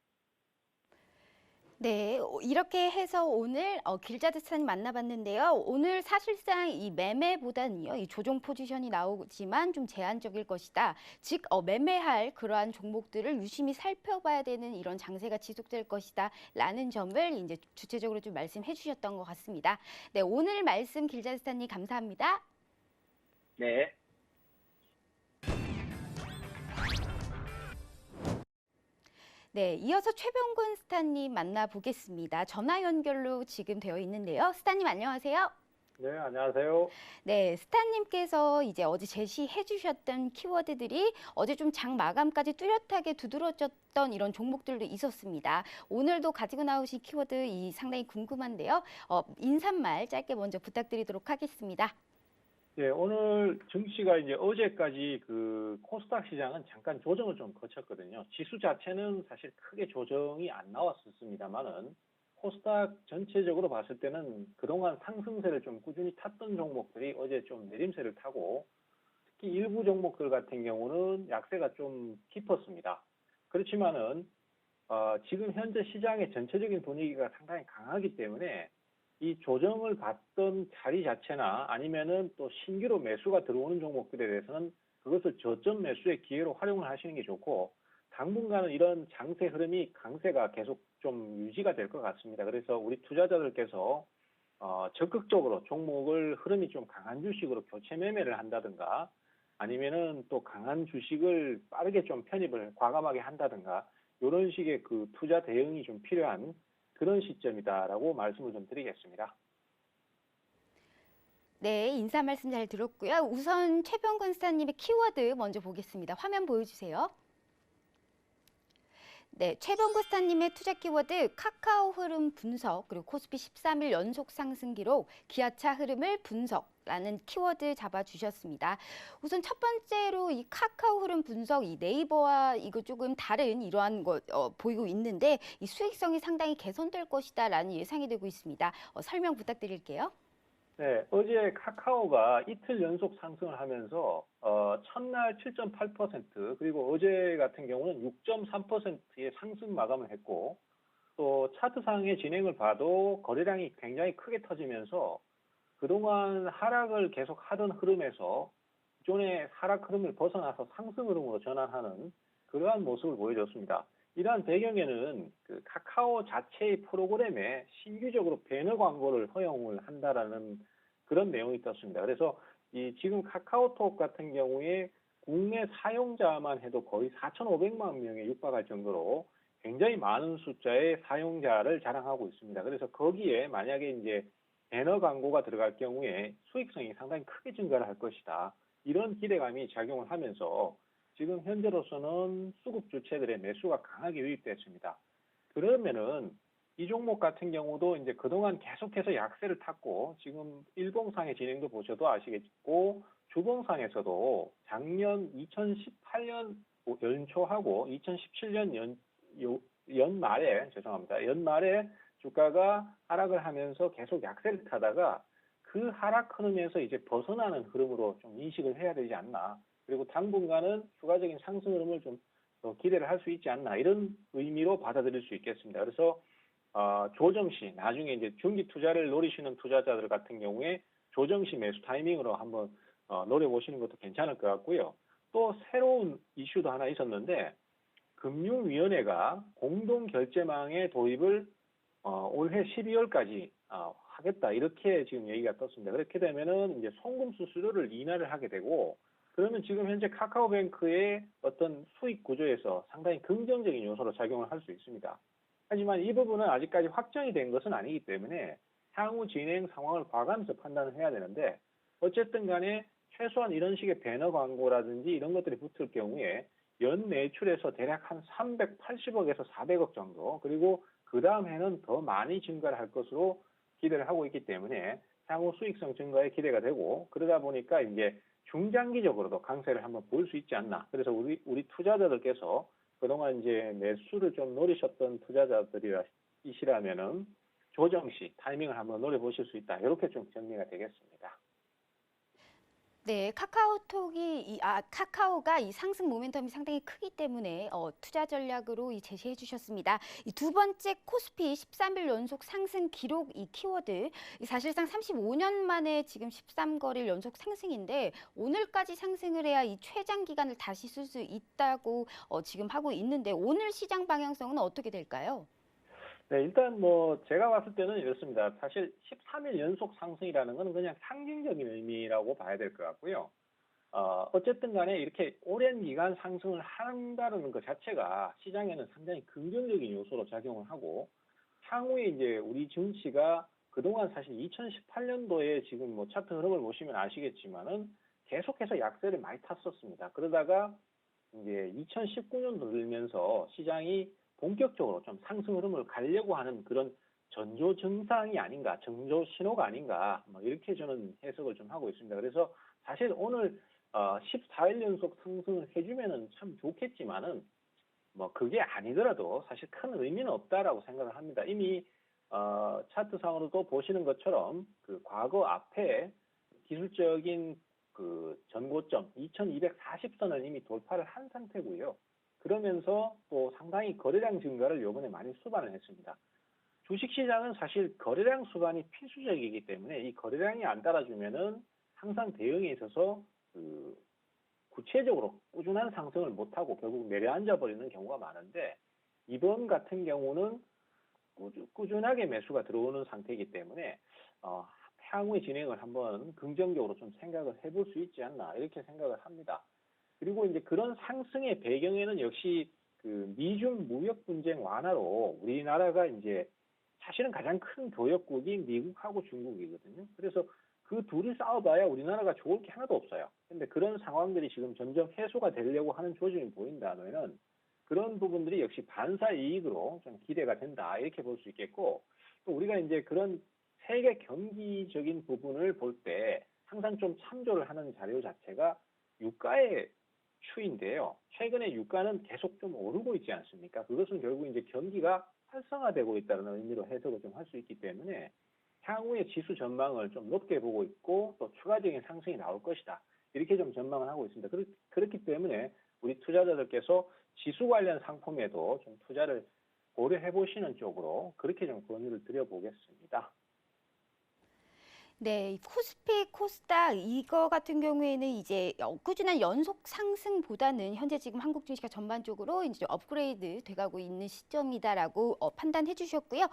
네, 이렇게 해서 오늘 길자드스탄 만나봤는데요. 오늘 사실상 이 매매보다는요, 이 조정 포지션이 나오지만 좀 제한적일 것이다. 즉, 매매할 그러한 종목들을 유심히 살펴봐야 되는 이런 장세가 지속될 것이다. 라는 점을 이제 주체적으로 좀 말씀해 주셨던 것 같습니다. 네, 오늘 말씀 길자드스탄님 감사합니다. 네. 네, 이어서 최병근 스타님 만나보겠습니다. 전화 연결로 지금 되어 있는데요. 스타님 안녕하세요. 네, 안녕하세요. 네, 스타님께서 이제 어제 제시해 주셨던 키워드들이 어제 좀 장 마감까지 뚜렷하게 두드러졌던 이런 종목들도 있었습니다. 오늘도 가지고 나오신 키워드 상당히 궁금한데요. 인사말 짧게 먼저 부탁드리도록 하겠습니다. 예, 오늘 증시가 이제 어제까지 그 코스닥 시장은 잠깐 조정을 좀 거쳤거든요. 지수 자체는 사실 크게 조정이 안 나왔었습니다만은 코스닥 전체적으로 봤을 때는 그동안 상승세를 좀 꾸준히 탔던 종목들이 어제 좀 내림세를 타고, 특히 일부 종목들 같은 경우는 약세가 좀 깊었습니다. 그렇지만은 지금 현재 시장의 전체적인 분위기가 상당히 강하기 때문에 이 조정을 받던 자리 자체나 아니면은 또 신규로 매수가 들어오는 종목들에 대해서는 그것을 저점 매수의 기회로 활용을 하시는 게 좋고, 당분간은 이런 장세 흐름이 강세가 계속 좀 유지가 될 것 같습니다. 그래서 우리 투자자들께서 적극적으로 종목을 흐름이 좀 강한 주식으로 교체 매매를 한다든가, 아니면은 또 강한 주식을 빠르게 좀 편입을 과감하게 한다든가, 이런 식의 그 투자 대응이 좀 필요한 그런 시점이다라고 말씀을 좀 드리겠습니다. 네, 인사 말씀 잘 들었고요. 우선 최병근 스타님의 키워드 먼저 보겠습니다. 화면 보여주세요. 네, 최병근 스타님의 투자 키워드 카카오 흐름 분석, 그리고 코스피 13일 연속 상승 기록, 기아차 흐름을 분석, 라는 키워드 잡아주셨습니다. 우선 첫 번째로 이 카카오 흐름 분석, 이 네이버와 이거 조금 다른 이러한 것 보이고 있는데 이 수익성이 상당히 개선될 것이다라는 예상이 되고 있습니다. 설명 부탁드릴게요. 네, 어제 카카오가 이틀 연속 상승을 하면서 첫날 7.8% 그리고 어제 같은 경우는 6.3%의 상승 마감을 했고 또 차트상의 진행을 봐도 거래량이 굉장히 크게 터지면서 그동안 하락을 계속 하던 흐름에서 기존의 하락 흐름을 벗어나서 상승 흐름으로 전환하는 그러한 모습을 보여줬습니다. 이러한 배경에는 그 카카오 자체의 프로그램에 신규적으로 배너 광고를 허용을 한다라는 그런 내용이 떴습니다. 그래서 이 지금 카카오톡 같은 경우에 국내 사용자만 해도 거의 4,500만 명에 육박할 정도로 굉장히 많은 숫자의 사용자를 자랑하고 있습니다. 그래서 거기에 만약에 이제 배너 광고가 들어갈 경우에 수익성이 상당히 크게 증가를 할 것이다. 이런 기대감이 작용을 하면서 지금 현재로서는 수급 주체들의 매수가 강하게 유입됐습니다. 그러면은 이 종목 같은 경우도 이제 그동안 계속해서 약세를 탔고 지금 일봉상의 진행도 보셔도 아시겠고 주봉상에서도 작년 2018년 연초하고 2017년 연말에 주가가 하락을 하면서 계속 약세를 타다가 그 하락 흐름에서 이제 벗어나는 흐름으로 좀 인식을 해야 되지 않나. 그리고 당분간은 추가적인 상승 흐름을 좀 더 기대를 할 수 있지 않나. 이런 의미로 받아들일 수 있겠습니다. 그래서 조정시 나중에 이제 중기 투자를 노리시는 투자자들 같은 경우에 조정시 매수 타이밍으로 한번 노려보시는 것도 괜찮을 것 같고요. 또 새로운 이슈도 하나 있었는데 금융위원회가 공동결제망의 도입을 올해 12월까지 하겠다 이렇게 지금 얘기가 떴습니다. 그렇게 되면은 이제 송금 수수료를 인하를 하게 되고 그러면 지금 현재 카카오뱅크의 어떤 수익 구조에서 상당히 긍정적인 요소로 작용을 할 수 있습니다. 하지만 이 부분은 아직까지 확정이 된 것은 아니기 때문에 향후 진행 상황을 봐가면서 판단을 해야 되는데 어쨌든 간에 최소한 이런 식의 배너 광고라든지 이런 것들이 붙을 경우에 연 매출에서 대략 한 380억에서 400억 정도 그리고 그 다음 해는 더 많이 증가를 할 것으로 기대를 하고 있기 때문에 향후 수익성 증가에 기대가 되고 그러다 보니까 이제 중장기적으로도 강세를 한번 볼 수 있지 않나. 그래서 우리 투자자들께서 그동안 이제 매수를 좀 노리셨던 투자자들이시라면은 조정 시 타이밍을 한번 노려보실 수 있다. 이렇게 좀 정리가 되겠습니다. 네, 카카오가 이 상승 모멘텀이 상당히 크기 때문에 투자 전략으로 제시해 주셨습니다. 이 두 번째 코스피 13일 연속 상승 기록 이 키워드, 사실상 35년 만에 지금 13거래일 연속 상승인데 오늘까지 상승을 해야 이 최장 기간을 다시 쓸 수 있다고 지금 하고 있는데 오늘 시장 방향성은 어떻게 될까요? 네, 일단 제가 봤을 때는 이렇습니다. 사실 13일 연속 상승이라는 건 그냥 상징적인 의미라고 봐야 될 것 같고요. 어쨌든 간에 이렇게 오랜 기간 상승을 한다는 것 자체가 시장에는 상당히 긍정적인 요소로 작용을 하고 향후에 이제 우리 증시가 그동안 사실 2018년도에 지금 차트 흐름을 보시면 아시겠지만은 계속해서 약세를 많이 탔었습니다. 그러다가 이제 2019년도 들면서 시장이 본격적으로 좀 상승 흐름을 가려고 하는 그런 전조 증상이 아닌가, 전조 신호가 아닌가, 이렇게 저는 해석을 좀 하고 있습니다. 그래서 사실 오늘 14일 연속 상승을 해주면은 참 좋겠지만은 그게 아니더라도 사실 큰 의미는 없다라고 생각을 합니다. 이미 차트상으로도 보시는 것처럼 그 과거 앞에 기술적인 그 전고점 2240선을 이미 돌파를 한 상태고요. 그러면서 또 상당히 거래량 증가를 요번에 많이 수반을 했습니다. 주식시장은 사실 거래량 수반이 필수적이기 때문에 이 거래량이 안 따라주면은 항상 대응에 있어서 그 구체적으로 꾸준한 상승을 못하고 결국 내려앉아 버리는 경우가 많은데 이번 같은 경우는 꾸준하게 매수가 들어오는 상태이기 때문에 향후의 진행을 한번 긍정적으로 좀 생각을 해볼 수 있지 않나 이렇게 생각을 합니다. 그리고 이제 그런 상승의 배경에는 역시 그 미중 무역 분쟁 완화로 우리나라가 이제 사실은 가장 큰 교역국이 미국하고 중국이거든요. 그래서 그 둘이 싸워봐야 우리나라가 좋을 게 하나도 없어요. 근데 그런 상황들이 지금 점점 해소가 되려고 하는 조짐이 보인다면은 그런 부분들이 역시 반사 이익으로 좀 기대가 된다 이렇게 볼 수 있겠고 또 우리가 이제 그런 세계 경기적인 부분을 볼 때 항상 좀 참조를 하는 자료 자체가 유가의 추인데요. 최근에 유가는 계속 좀 오르고 있지 않습니까? 그것은 결국 이제 경기가 활성화되고 있다는 의미로 해석을 좀 할 수 있기 때문에 향후의 지수 전망을 좀 높게 보고 있고 또 추가적인 상승이 나올 것이다. 이렇게 좀 전망을 하고 있습니다. 그렇기 때문에 우리 투자자들께서 지수 관련 상품에도 좀 투자를 고려해 보시는 쪽으로 그렇게 좀 권유를 드려보겠습니다. 네, 이 코스피, 코스닥 이거 같은 경우에는 이제 꾸준한 연속 상승보다는 현재 지금 한국 증시가 전반적으로 이제 좀 업그레이드 돼가고 있는 시점이다라고 판단해 주셨고요.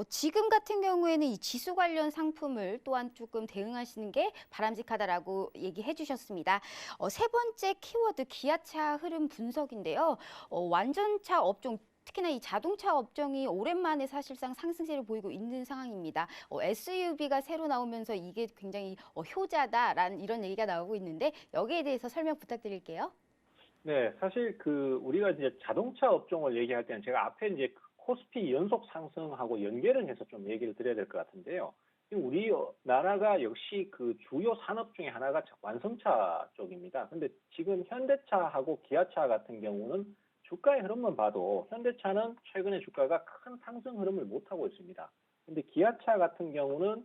지금 같은 경우에는 이 지수 관련 상품을 또한 조금 대응하시는 게 바람직하다라고 얘기해 주셨습니다. 세 번째 키워드 기아차 흐름 분석인데요. 완전차 업종 특히나 이 자동차 업종이 오랜만에 사실상 상승세를 보이고 있는 상황입니다. SUV가 새로 나오면서 이게 굉장히 효자다라는 이런 얘기가 나오고 있는데 여기에 대해서 설명 부탁드릴게요. 네, 사실 우리가 이제 자동차 업종을 얘기할 때는 제가 앞에 이제 코스피 연속 상승하고 연결을 해서 좀 얘기를 드려야 될 것 같은데요. 우리 나라가 역시 그 주요 산업 중에 하나가 완성차 쪽입니다. 근데 지금 현대차하고 기아차 같은 경우는 주가의 흐름만 봐도 현대차는 최근에 주가가 큰 상승 흐름을 못 하고 있습니다. 근데 기아차 같은 경우는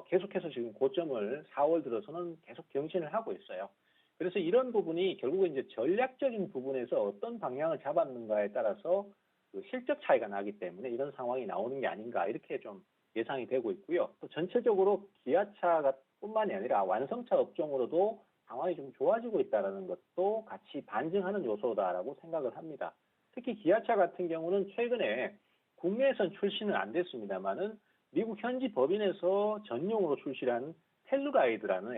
계속해서 지금 고점을 4월 들어서는 계속 경신을 하고 있어요. 그래서 이런 부분이 결국은 이제 전략적인 부분에서 어떤 방향을 잡았는가에 따라서 그 실적 차이가 나기 때문에 이런 상황이 나오는 게 아닌가 이렇게 좀 예상이 되고 있고요. 또 전체적으로 기아차뿐만이 아니라 완성차 업종으로도 상황이 좀 좋아지고 있다는 것도 같이 반증하는 요소다라고 생각을 합니다. 특히 기아차 같은 경우는 최근에 국내에선 출시는 안 됐습니다만은 미국 현지 법인에서 전용으로 출시한 텔루라이드라는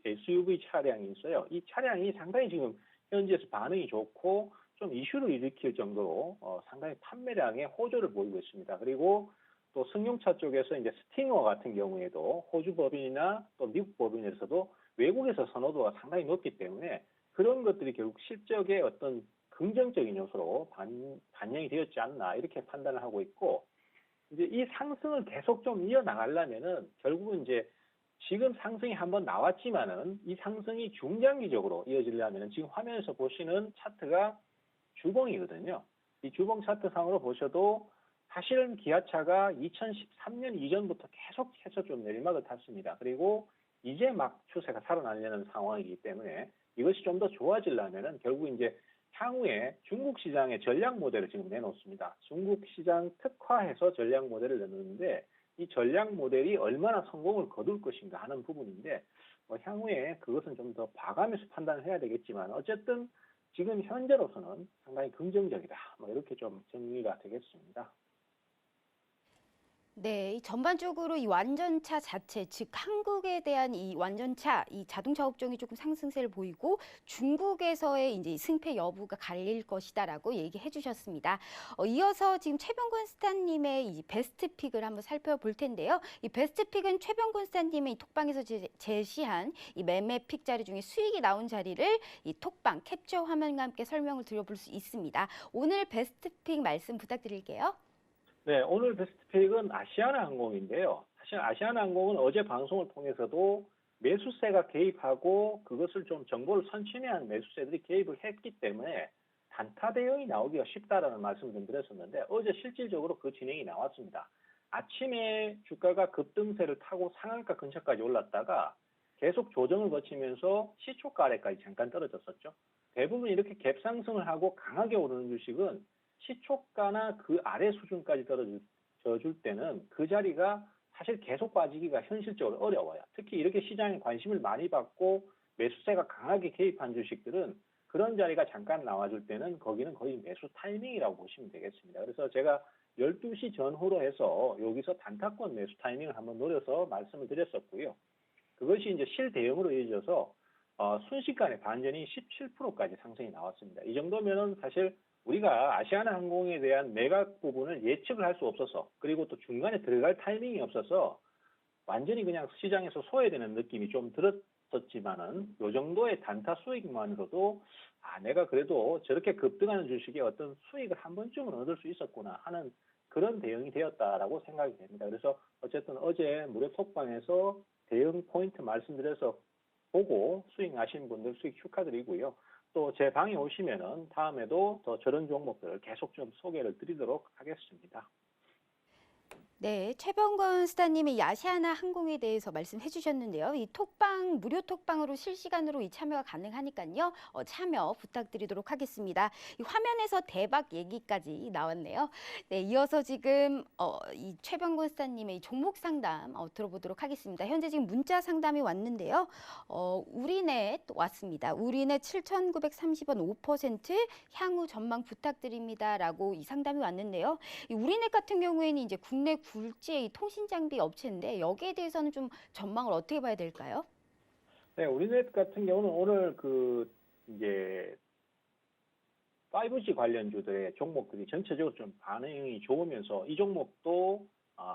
SUV 차량이 있어요. 이 차량이 상당히 지금 현지에서 반응이 좋고 좀 이슈를 일으킬 정도로 상당히 판매량에 호조를 보이고 있습니다. 그리고 또 승용차 쪽에서 이제 스팅어 같은 경우에도 호주 법인이나 또 미국 법인에서도 외국에서 선호도가 상당히 높기 때문에 그런 것들이 결국 실적의 어떤 긍정적인 요소로 반영이 되었지 않나 이렇게 판단을 하고 있고 이제 이 상승을 계속 좀 이어나가려면은 결국은 이제 지금 상승이 한번 나왔지만은 이 상승이 중장기적으로 이어지려면은 지금 화면에서 보시는 차트가 주봉이거든요. 이 주봉 차트상으로 보셔도 사실은 기아차가 2013년 이전부터 계속해서 좀 내리막을 탔습니다. 그리고 이제 막 추세가 살아나려는 상황이기 때문에 이것이 좀 더 좋아지려면은 결국 이제 향후에 중국 시장의 전략 모델을 지금 내놓습니다. 중국 시장 특화해서 전략 모델을 내놓는데 이 전략 모델이 얼마나 성공을 거둘 것인가 하는 부분인데 향후에 그것은 좀 더 봐가면서 판단을 해야 되겠지만 어쨌든 지금 현재로서는 상당히 긍정적이다. 이렇게 좀 정리가 되겠습니다. 네, 전반적으로 이 완전차 자체, 즉 한국에 대한 이 완전차, 이 자동차 업종이 조금 상승세를 보이고 중국에서의 이제 승패 여부가 갈릴 것이다라고 얘기해 주셨습니다. 이어서 지금 최병곤 스타님의 이 베스트 픽을 한번 살펴볼 텐데요. 이 베스트 픽은 최병곤 스타님의 이 톡방에서 제시한 이 매매 픽 자리 중에 수익이 나온 자리를 이 톡방 캡처 화면과 함께 설명을 드려볼 수 있습니다. 오늘 베스트 픽 말씀 부탁드릴게요. 네, 오늘 베스트픽은 아시아나항공인데요. 사실 아시아나항공은 어제 방송을 통해서도 매수세가 개입하고 그것을 좀 정보를 선취한 매수세들이 개입을 했기 때문에 단타 대응이 나오기가 쉽다라는 말씀을 좀 드렸었는데 어제 실질적으로 그 진행이 나왔습니다. 아침에 주가가 급등세를 타고 상한가 근처까지 올랐다가 계속 조정을 거치면서 시초가 아래까지 잠깐 떨어졌었죠. 대부분 이렇게 갭상승을 하고 강하게 오르는 주식은 시초가나 그 아래 수준까지 떨어질 때는 그 자리가 사실 계속 빠지기가 현실적으로 어려워요. 특히 이렇게 시장에 관심을 많이 받고 매수세가 강하게 개입한 주식들은 그런 자리가 잠깐 나와줄 때는 거기는 거의 매수 타이밍이라고 보시면 되겠습니다. 그래서 제가 12시 전후로 해서 여기서 단타권 매수 타이밍을 한번 노려서 말씀을 드렸었고요. 그것이 이제 실대응으로 이어져서 순식간에 반전이 17%까지 상승이 나왔습니다. 이 정도면은 사실 우리가 아시아나항공에 대한 매각 부분을 예측을 할 수 없어서 그리고 또 중간에 들어갈 타이밍이 없어서 완전히 그냥 시장에서 소외되는 느낌이 좀 들었었지만은 요 정도의 단타 수익만으로도 내가 그래도 저렇게 급등하는 주식에 어떤 수익을 한 번쯤은 얻을 수 있었구나 하는 그런 대응이 되었다라고 생각이 됩니다. 그래서 어쨌든 어제 무료 톡방에서 대응 포인트 말씀드려서 보고 수익나신 분들 수익 축하드리고요. 또 제 방에 오시면은 다음에도 더 저런 종목들을 계속 좀 소개를 드리도록 하겠습니다. 네, 최병건 스타님이 야시아나 항공에 대해서 말씀해 주셨는데요. 이 톡방, 무료 톡방으로 실시간으로 이 참여가 가능하니까요. 참여 부탁드리도록 하겠습니다. 이 화면에서 대박 얘기까지 나왔네요. 네, 이어서 지금 이 최병건 스타님의 이 종목 상담 들어보도록 하겠습니다. 현재 지금 문자 상담이 왔는데요. 우리넷 왔습니다. 우리넷 7,930원 5% 향후 전망 부탁드립니다라고 이 상담이 왔는데요. 이 우리넷 같은 경우에는 이제 국내 굴지의 통신 장비 업체인데 여기에 대해서는 좀 전망을 어떻게 봐야 될까요? 네, 우리넷 같은 경우는 오늘 이제 5G 관련주들의 종목들이 전체적으로 좀 반응이 좋으면서 이 종목도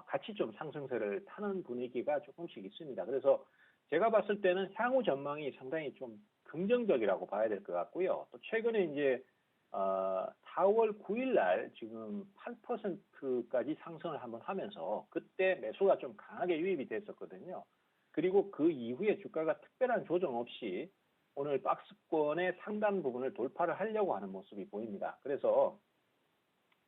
같이 좀 상승세를 타는 분위기가 조금씩 있습니다. 그래서 제가 봤을 때는 향후 전망이 상당히 좀 긍정적이라고 봐야 될 것 같고요. 또 최근에 이제 4월 9일 날 지금 8%까지 상승을 한번 하면서 그때 매수가 좀 강하게 유입이 됐었거든요. 그리고 그 이후에 주가가 특별한 조정 없이 오늘 박스권의 상단 부분을 돌파를 하려고 하는 모습이 보입니다. 그래서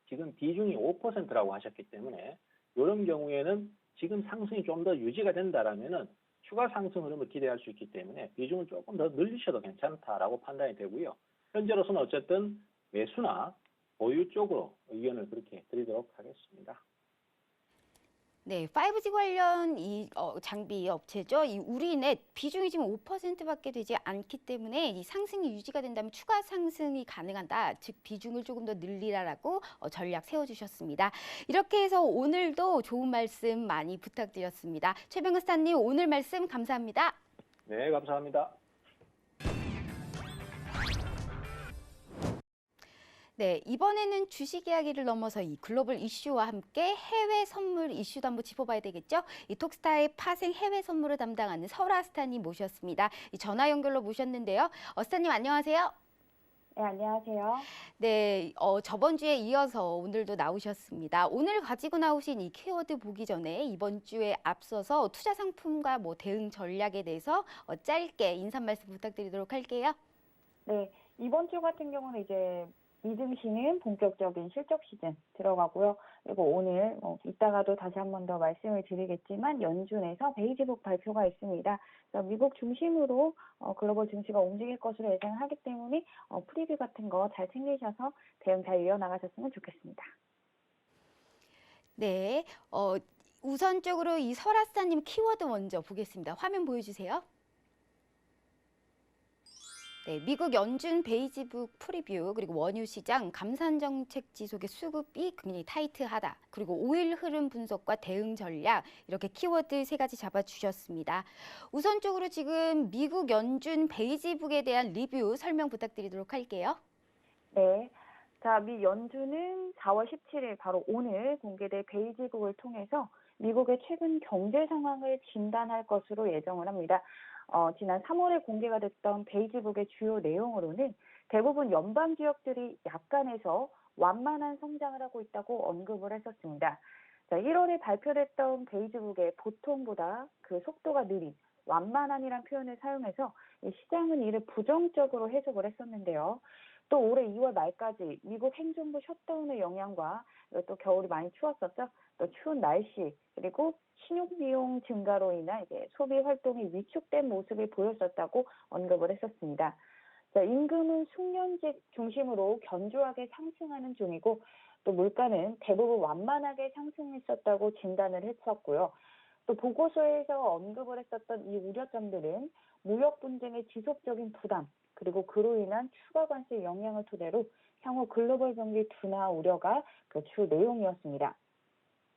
지금 비중이 5%라고 하셨기 때문에 이런 경우에는 지금 상승이 좀 더 유지가 된다라면은 추가 상승 흐름을 기대할 수 있기 때문에 비중을 조금 더 늘리셔도 괜찮다라고 판단이 되고요. 현재로서는 어쨌든 매수나 보유 쪽으로 의견을 그렇게 드리도록 하겠습니다. 네, 5G 관련 이 장비 업체죠. 이 우리넷 비중이 지금 5%밖에 되지 않기 때문에 이 상승이 유지가 된다면 추가 상승이 가능하다. 즉 비중을 조금 더 늘리라라고 전략 세워주셨습니다. 이렇게 해서 오늘도 좋은 말씀 많이 부탁드렸습니다. 최병근 스타님 오늘 말씀 감사합니다. 네, 감사합니다. 네, 이번에는 주식 이야기를 넘어서 이 글로벌 이슈와 함께 해외 선물 이슈도 한번 짚어봐야 되겠죠? 이 톡스타의 파생 해외 선물을 담당하는 설아 스타님 모셨습니다. 이 전화 연결로 모셨는데요. 스타님 안녕하세요. 네, 안녕하세요. 네, 저번 주에 이어서 오늘도 나오셨습니다. 오늘 가지고 나오신 이 키워드 보기 전에 이번 주에 앞서서 투자 상품과 뭐 대응 전략에 대해서 짧게 인사 말씀 부탁드리도록 할게요. 네, 이번 주 같은 경우는 이제 미증시는 본격적인 실적 시즌 들어가고요. 그리고 오늘 이따가도 다시 한 번 더 말씀을 드리겠지만 연준에서 베이지북 발표가 있습니다. 그래서 미국 중심으로 글로벌 증시가 움직일 것으로 예상하기 때문에 프리뷰 같은 거 잘 챙기셔서 대응 잘 이어나가셨으면 좋겠습니다. 네, 우선적으로 이 설아사님 키워드 먼저 보겠습니다. 화면 보여주세요. 네, 미국 연준 베이지북 프리뷰 그리고 원유 시장 감산 정책 지속의 수급이 굉장히 타이트하다. 그리고 오일 흐름 분석과 대응 전략 이렇게 키워드 세 가지 잡아주셨습니다. 우선적으로 지금 미국 연준 베이지북에 대한 리뷰 설명 부탁드리도록 할게요. 네. 자, 미 연준은 4월 17일 바로 오늘 공개될 베이지북을 통해서 미국의 최근 경제 상황을 진단할 것으로 예정을 합니다. 지난 3월에 공개가 됐던 베이지북의 주요 내용으로는 대부분 연방 지역들이 약간에서 완만한 성장을 하고 있다고 언급을 했었습니다. 자, 1월에 발표됐던 베이지북의 보통보다 그 속도가 느린 완만한이라는 표현을 사용해서 시장은 이를 부정적으로 해석을 했었는데요. 또 올해 2월 말까지 미국 행정부 셧다운의 영향과 또 겨울이 많이 추웠었죠. 또 추운 날씨 그리고 신용 비용 증가로 인한 이제 소비 활동이 위축된 모습을 보였었다고 언급을 했었습니다. 자, 임금은 숙련직 중심으로 견조하게 상승하는 중이고 또 물가는 대부분 완만하게 상승했었다고 진단을 했었고요. 또 보고서에서 언급을 했었던 이 우려점들은 무역 분쟁의 지속적인 부담 그리고 그로 인한 추가 관세 영향을 토대로 향후 글로벌 경기 둔화 우려가 그 주 내용이었습니다.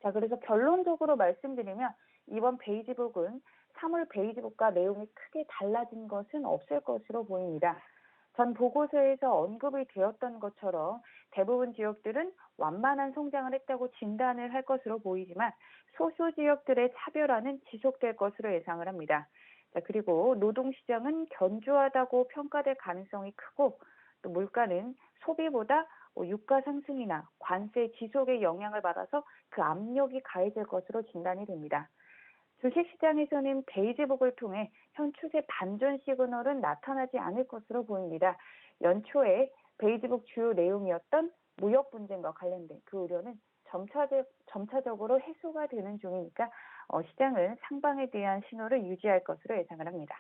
자, 그래서 결론적으로 말씀드리면 이번 베이지북은 3월 베이지북과 내용이 크게 달라진 것은 없을 것으로 보입니다. 전 보고서에서 언급이 되었던 것처럼 대부분 지역들은 완만한 성장을 했다고 진단을 할 것으로 보이지만 소수 지역들의 차별화는 지속될 것으로 예상을 합니다. 자, 그리고 노동시장은 견조하다고 평가될 가능성이 크고 또 물가는 소비보다 유가 상승이나 관세 지속의 영향을 받아서 그 압력이 가해질 것으로 진단이 됩니다. 주식시장에서는 베이지복을 통해 현 추세 반전 시그널은 나타나지 않을 것으로 보입니다. 연초에 베이지복 주요 내용이었던 무역 분쟁과 관련된 그 우려는 점차적으로 해소가 되는 중이니까 시장은 상방에 대한 신호를 유지할 것으로 예상을 합니다.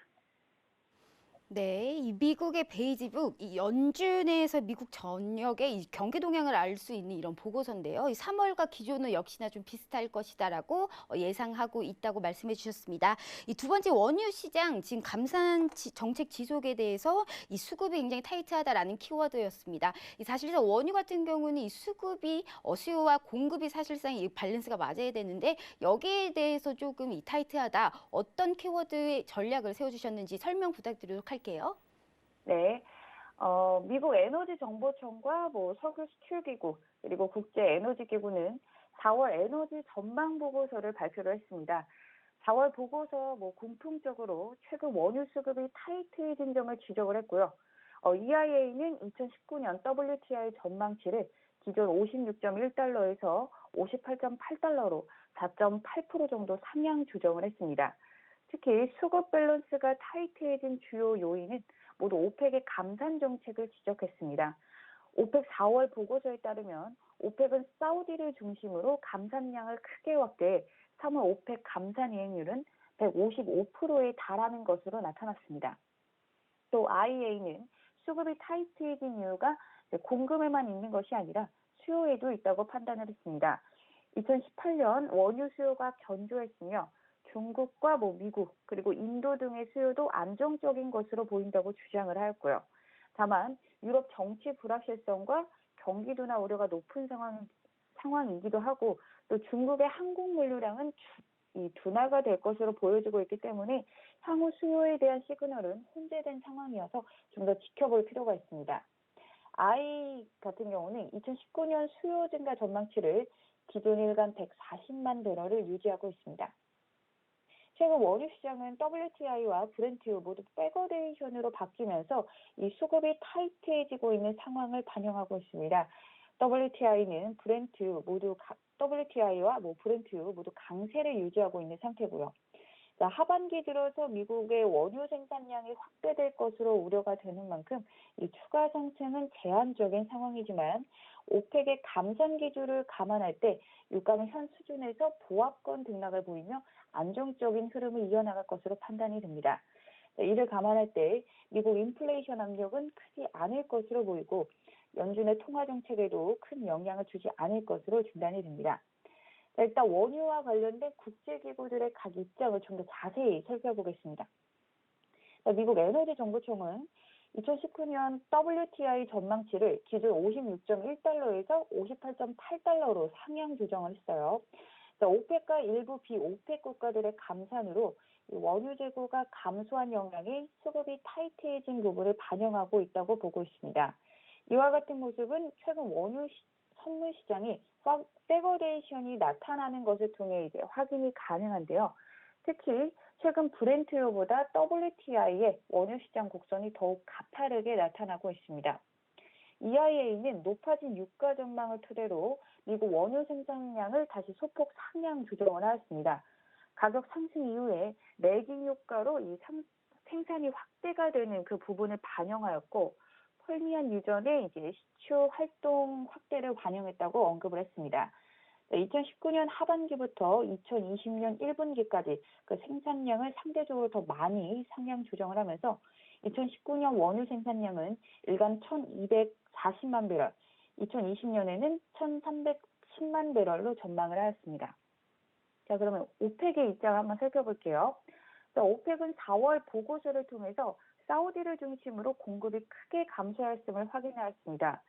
네, 이 미국의 베이지북, 이 연준 내에서 미국 전역의 이 경기 동향을 알 수 있는 이런 보고서인데요. 이 3월과 기조는 역시나 좀 비슷할 것이다라고 예상하고 있다고 말씀해 주셨습니다. 이 두 번째 원유 시장, 지금 감산 정책 지속에 대해서 이 수급이 굉장히 타이트하다라는 키워드였습니다. 이 사실상 원유 같은 경우는 이 수급이 수요와 공급이 사실상 이 밸런스가 맞아야 되는데 여기에 대해서 조금 이 타이트하다. 어떤 키워드의 전략을 세워주셨는지 설명 부탁드리도록 할게요. 네. 미국 에너지정보청과 석유수출기구 그리고 국제에너지기구는 4월 에너지 전망 보고서를 발표를 했습니다. 4월 보고서 공통적으로 최근 원유 수급이 타이트해진 점을 지적을 했고요. EIA는 2019년 WTI 전망치를 기존 56.1달러에서 58.8달러로 4.8% 정도 상향 조정을 했습니다. 특히 수급 밸런스가 타이트해진 주요 요인은 모두 오펙의 감산 정책을 지적했습니다. 오펙 4월 보고서에 따르면 오펙은 사우디를 중심으로 감산량을 크게 확대해 3월 오펙 감산 이행률은 155%에 달하는 것으로 나타났습니다. 또 IEA는 수급이 타이트해진 이유가 공급에만 있는 것이 아니라 수요에도 있다고 판단을 했습니다. 2018년 원유 수요가 견조했으며 중국과 미국 그리고 인도 등의 수요도 안정적인 것으로 보인다고 주장을 하였고요. 다만 유럽 정치 불확실성과 경기 둔화 우려가 높은 상황이기도 하고 또 중국의 항공 물류량은 둔화가 될 것으로 보여지고 있기 때문에 향후 수요에 대한 시그널은 혼재된 상황이어서 좀 더 지켜볼 필요가 있습니다. I 같은 경우는 2019년 수요 증가 전망치를 기존 일간 140만 배럴을 유지하고 있습니다. 최근 원유 시장은 WTI와 브렌트유 모두 백워데이션으로 바뀌면서 이 수급이 타이트해지고 있는 상황을 반영하고 있습니다. WTI와 브렌트유 모두 강세를 유지하고 있는 상태고요. 하반기 들어서 미국의 원유 생산량이 확대될 것으로 우려가 되는 만큼 이 추가 상승은 제한적인 상황이지만 오펙의 감산 기조를 감안할 때 유가는 현 수준에서 보합권 등락을 보이며 안정적인 흐름을 이어나갈 것으로 판단이 됩니다. 이를 감안할 때 미국 인플레이션 압력은 크지 않을 것으로 보이고 연준의 통화 정책에도 큰 영향을 주지 않을 것으로 진단이 됩니다. 일단 원유와 관련된 국제기구들의 각 입장을 좀 더 자세히 살펴보겠습니다. 미국 에너지정보청은 2019년 WTI 전망치를 기존 56.1달러에서 58.8달러로 상향 조정을 했어요. 오펙과 일부 비오펙 국가들의 감산으로 원유 재고가 감소한 영향이 수급이 타이트해진 부분을 반영하고 있다고 보고 있습니다. 이와 같은 모습은 최근 원유 선물 시장이 백워데이션이 나타나는 것을 통해 확인이 가능한데요. 특히 최근 브렌트유보다 WTI의 원유 시장 곡선이 더욱 가파르게 나타나고 있습니다. EIA는 높아진 유가 전망을 토대로 미국 원유 생산량을 다시 소폭 상향 조정을 하였습니다. 가격 상승 이후에 레깅 효과로 생산이 확대가 되는 그 부분을 반영하였고 펄미안 유전의 시추 활동 확대를 반영했다고 언급을 했습니다. 2019년 하반기부터 2020년 1분기까지 그 생산량을 상대적으로 더 많이 상향 조정을 하면서 2019년 원유 생산량은 일간 1,240만 배럴, 2020년에는 1,310만 배럴로 전망을 하였습니다. 자, 그러면 오펙의 입장을 한번 살펴볼게요. 오펙은 4월 보고서를 통해서 사우디를 중심으로 공급이 크게 감소하였음을 확인하였습니다.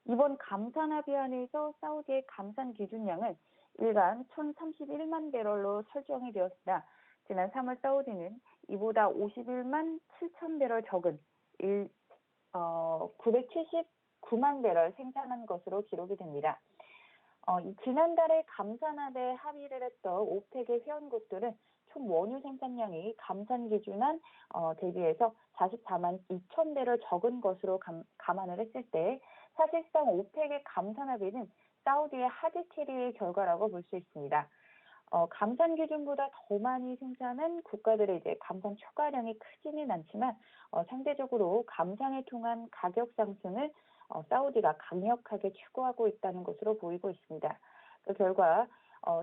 이번 감산 합의안에서 사우디의 감산 기준량은 일간 1,031만 배럴로 설정이 되었으나 지난 3월 사우디는 이보다 51만 7천 배럴 적은 979만 배럴 생산한 것으로 기록이 됩니다. 지난달에 감산합에 합의를 했던 오펙의 회원국들은 총 원유 생산량이 감산 기준안 대비해서 44만 2천 배럴 적은 것으로 감안을 했을 때 사실상 오펙의 감산 합의는 사우디의 하드캐리의 결과라고 볼 수 있습니다. 감산 기준보다 더 많이 생산한 국가들의 이제 감산 초과량이 크지는 않지만 상대적으로 감산을 통한 가격 상승을 사우디가 강력하게 추구하고 있다는 것으로 보이고 있습니다. 그 결과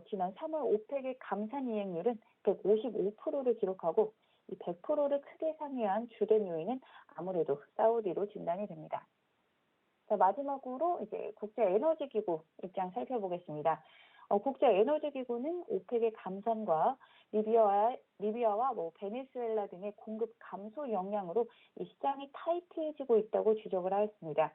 지난 3월 오펙의 감산 이행률은 155%를 기록하고 이 100%를 크게 상회한 주된 요인은 아무래도 사우디로 진단이 됩니다. 자, 마지막으로 이제 국제에너지기구 입장 살펴보겠습니다. 국제에너지기구는 오펙의 감산과 리비아와 베네수엘라 등의 공급 감소 영향으로 이 시장이 타이트해지고 있다고 지적을 하였습니다.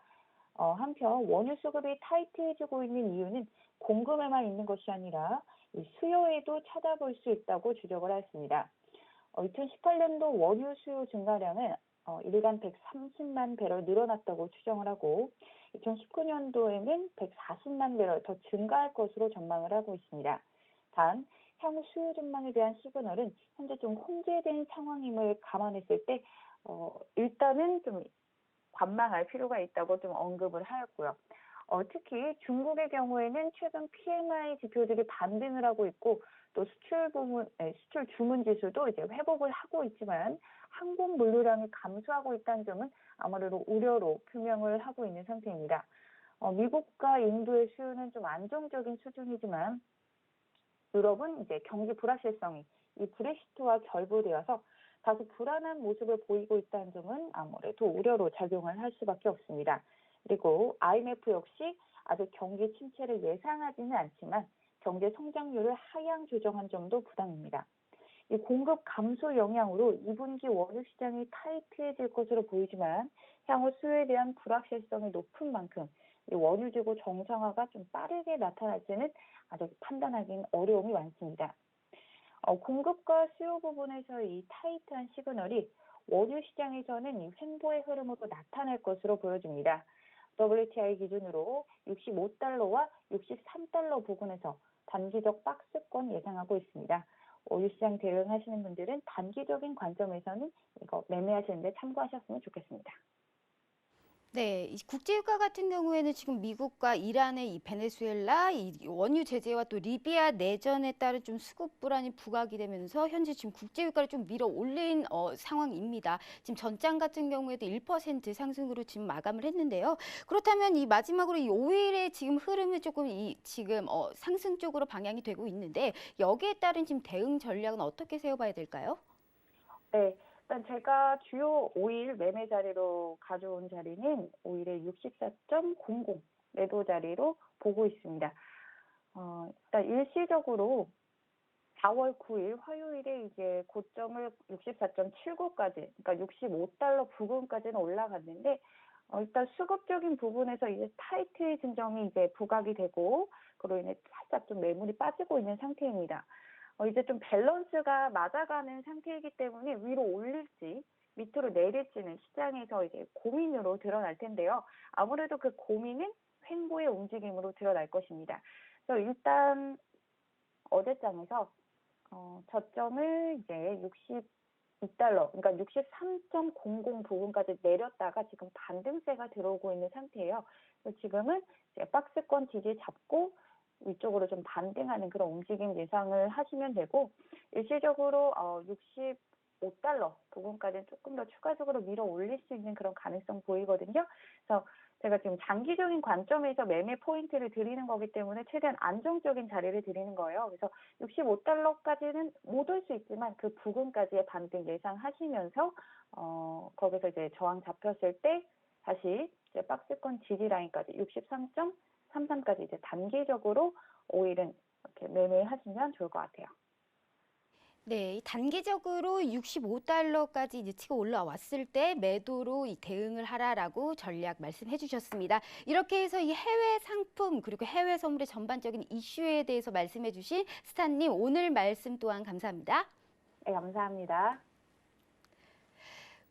한편 원유 수급이 타이트해지고 있는 이유는 공급에만 있는 것이 아니라 이 수요에도 찾아볼 수 있다고 지적을 하였습니다. 2018년도 원유 수요 증가량은 일간 130만 배럴 늘어났다고 추정을 하고 2019년도에는 140만 배럴 더 증가할 것으로 전망을 하고 있습니다. 단 향후 수요 전망에 대한 시그널은 현재 좀 혼재된 상황임을 감안했을 때 일단은 좀 관망할 필요가 있다고 좀 언급을 하였고요. 특히 중국의 경우에는 최근 PMI 지표들이 반등을 하고 있고 또 수출 주문 지수도 이제 회복을 하고 있지만 항공 물류량이 감소하고 있다는 점은 아무래도 우려로 표명을 하고 있는 상태입니다. 미국과 인도의 수요는 좀 안정적인 수준이지만 유럽은 이제 경기 불확실성이 이 브렉시트와 결부되어서 다소 불안한 모습을 보이고 있다는 점은 아무래도 우려로 작용을 할 수밖에 없습니다. 그리고 IMF 역시 아직 경기 침체를 예상하지는 않지만 경제 성장률을 하향 조정한 점도 부당입니다. 이 공급 감소 영향으로 2분기 원유 시장이 타이트해질 것으로 보이지만 향후 수요에 대한 불확실성이 높은 만큼 이 원유 재고 정상화가 좀 빠르게 나타날지는 아직 판단하기는 어려움이 많습니다. 공급과 수요 부분에서 이 타이트한 시그널이 원유 시장에서는 이 횡보의 흐름으로 나타날 것으로 보여집니다. WTI 기준으로 65달러와 63달러 부근에서 단기적 박스권 예상하고 있습니다. 원유 시장 대응하시는 분들은 단기적인 관점에서는 이거 매매하시는데 참고하셨으면 좋겠습니다. 네, 이 국제유가 같은 경우에는 지금 미국과 이란의 이 베네수엘라 이 원유 제재와 또 리비아 내전에 따른 좀 수급 불안이 부각이 되면서 현재 지금 국제유가를 좀 밀어 올린 상황입니다. 지금 전장 같은 경우에도 1% 상승으로 지금 마감을 했는데요. 그렇다면 이 마지막으로 이 5일의 지금 흐름이 조금 지금 상승 쪽으로 방향이 되고 있는데 여기에 따른 지금 대응 전략은 어떻게 세워봐야 될까요? 네. 일단 제가 주요 5일 매매 자리로 가져온 자리는 5일에 64.00 매도 자리로 보고 있습니다. 일단 일시적으로 4월 9일 화요일에 이제 고점을 64.79까지, 그러니까 65달러 부근까지는 올라갔는데 일단 수급적인 부분에서 이제 타이트 증정이 이제 부각이 되고 그로 인해 살짝 좀 매물이 빠지고 있는 상태입니다. 이제 좀 밸런스가 맞아가는 상태이기 때문에 위로 올릴지 밑으로 내릴지는 시장에서 이제 고민으로 드러날 텐데요. 아무래도 그 고민은 횡보의 움직임으로 드러날 것입니다. 그래서 일단 어제장에서 저점을 이제 62달러, 그러니까 63.00 부분까지 내렸다가 지금 반등세가 들어오고 있는 상태예요. 그래서 지금은 이제 박스권 지지 잡고 위쪽으로 좀 반등하는 그런 움직임 예상을 하시면 되고 일시적으로 65달러 부분까지는 조금 더 추가적으로 밀어 올릴 수 있는 그런 가능성 보이거든요. 그래서 제가 지금 장기적인 관점에서 매매 포인트를 드리는 거기 때문에 최대한 안정적인 자리를 드리는 거예요. 그래서 65달러까지는 못 올 수 있지만 그 부근까지의 반등 예상하시면서 거기서 이제 저항 잡혔을 때 다시 이제 박스권 지지 라인까지 63.33까지 이제 단기적으로 5일은 이렇게 매매하시면 좋을 것 같아요. 네, 단기적으로 65달러까지 이제 치고 올라왔을 때 매도로 대응을 하라라고 전략 말씀해 주셨습니다. 이렇게 해서 이 해외 상품 그리고 해외 선물의 전반적인 이슈에 대해서 말씀해 주신 스탄님 오늘 말씀 또한 감사합니다. 네, 감사합니다.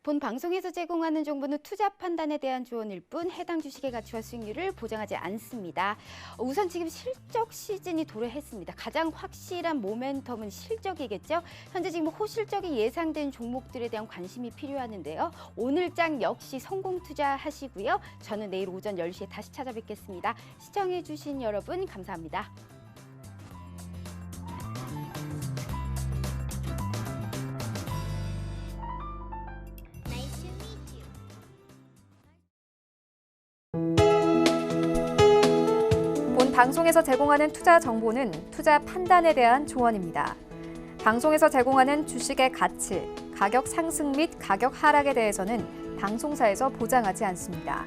본 방송에서 제공하는 정보는 투자 판단에 대한 조언일 뿐 해당 주식의 가치와 수익률을 보장하지 않습니다. 우선 지금 실적 시즌이 도래했습니다. 가장 확실한 모멘텀은 실적이겠죠. 현재 지금 호실적이 예상된 종목들에 대한 관심이 필요하는데요. 오늘장 역시 성공 투자하시고요. 저는 내일 오전 10시에 다시 찾아뵙겠습니다. 시청해 주신 여러분 감사합니다. 방송에서 제공하는 투자 정보는 투자 판단에 대한 조언입니다. 방송에서 제공하는 주식의 가치, 가격 상승 및 가격 하락에 대해서는 방송사에서 보장하지 않습니다.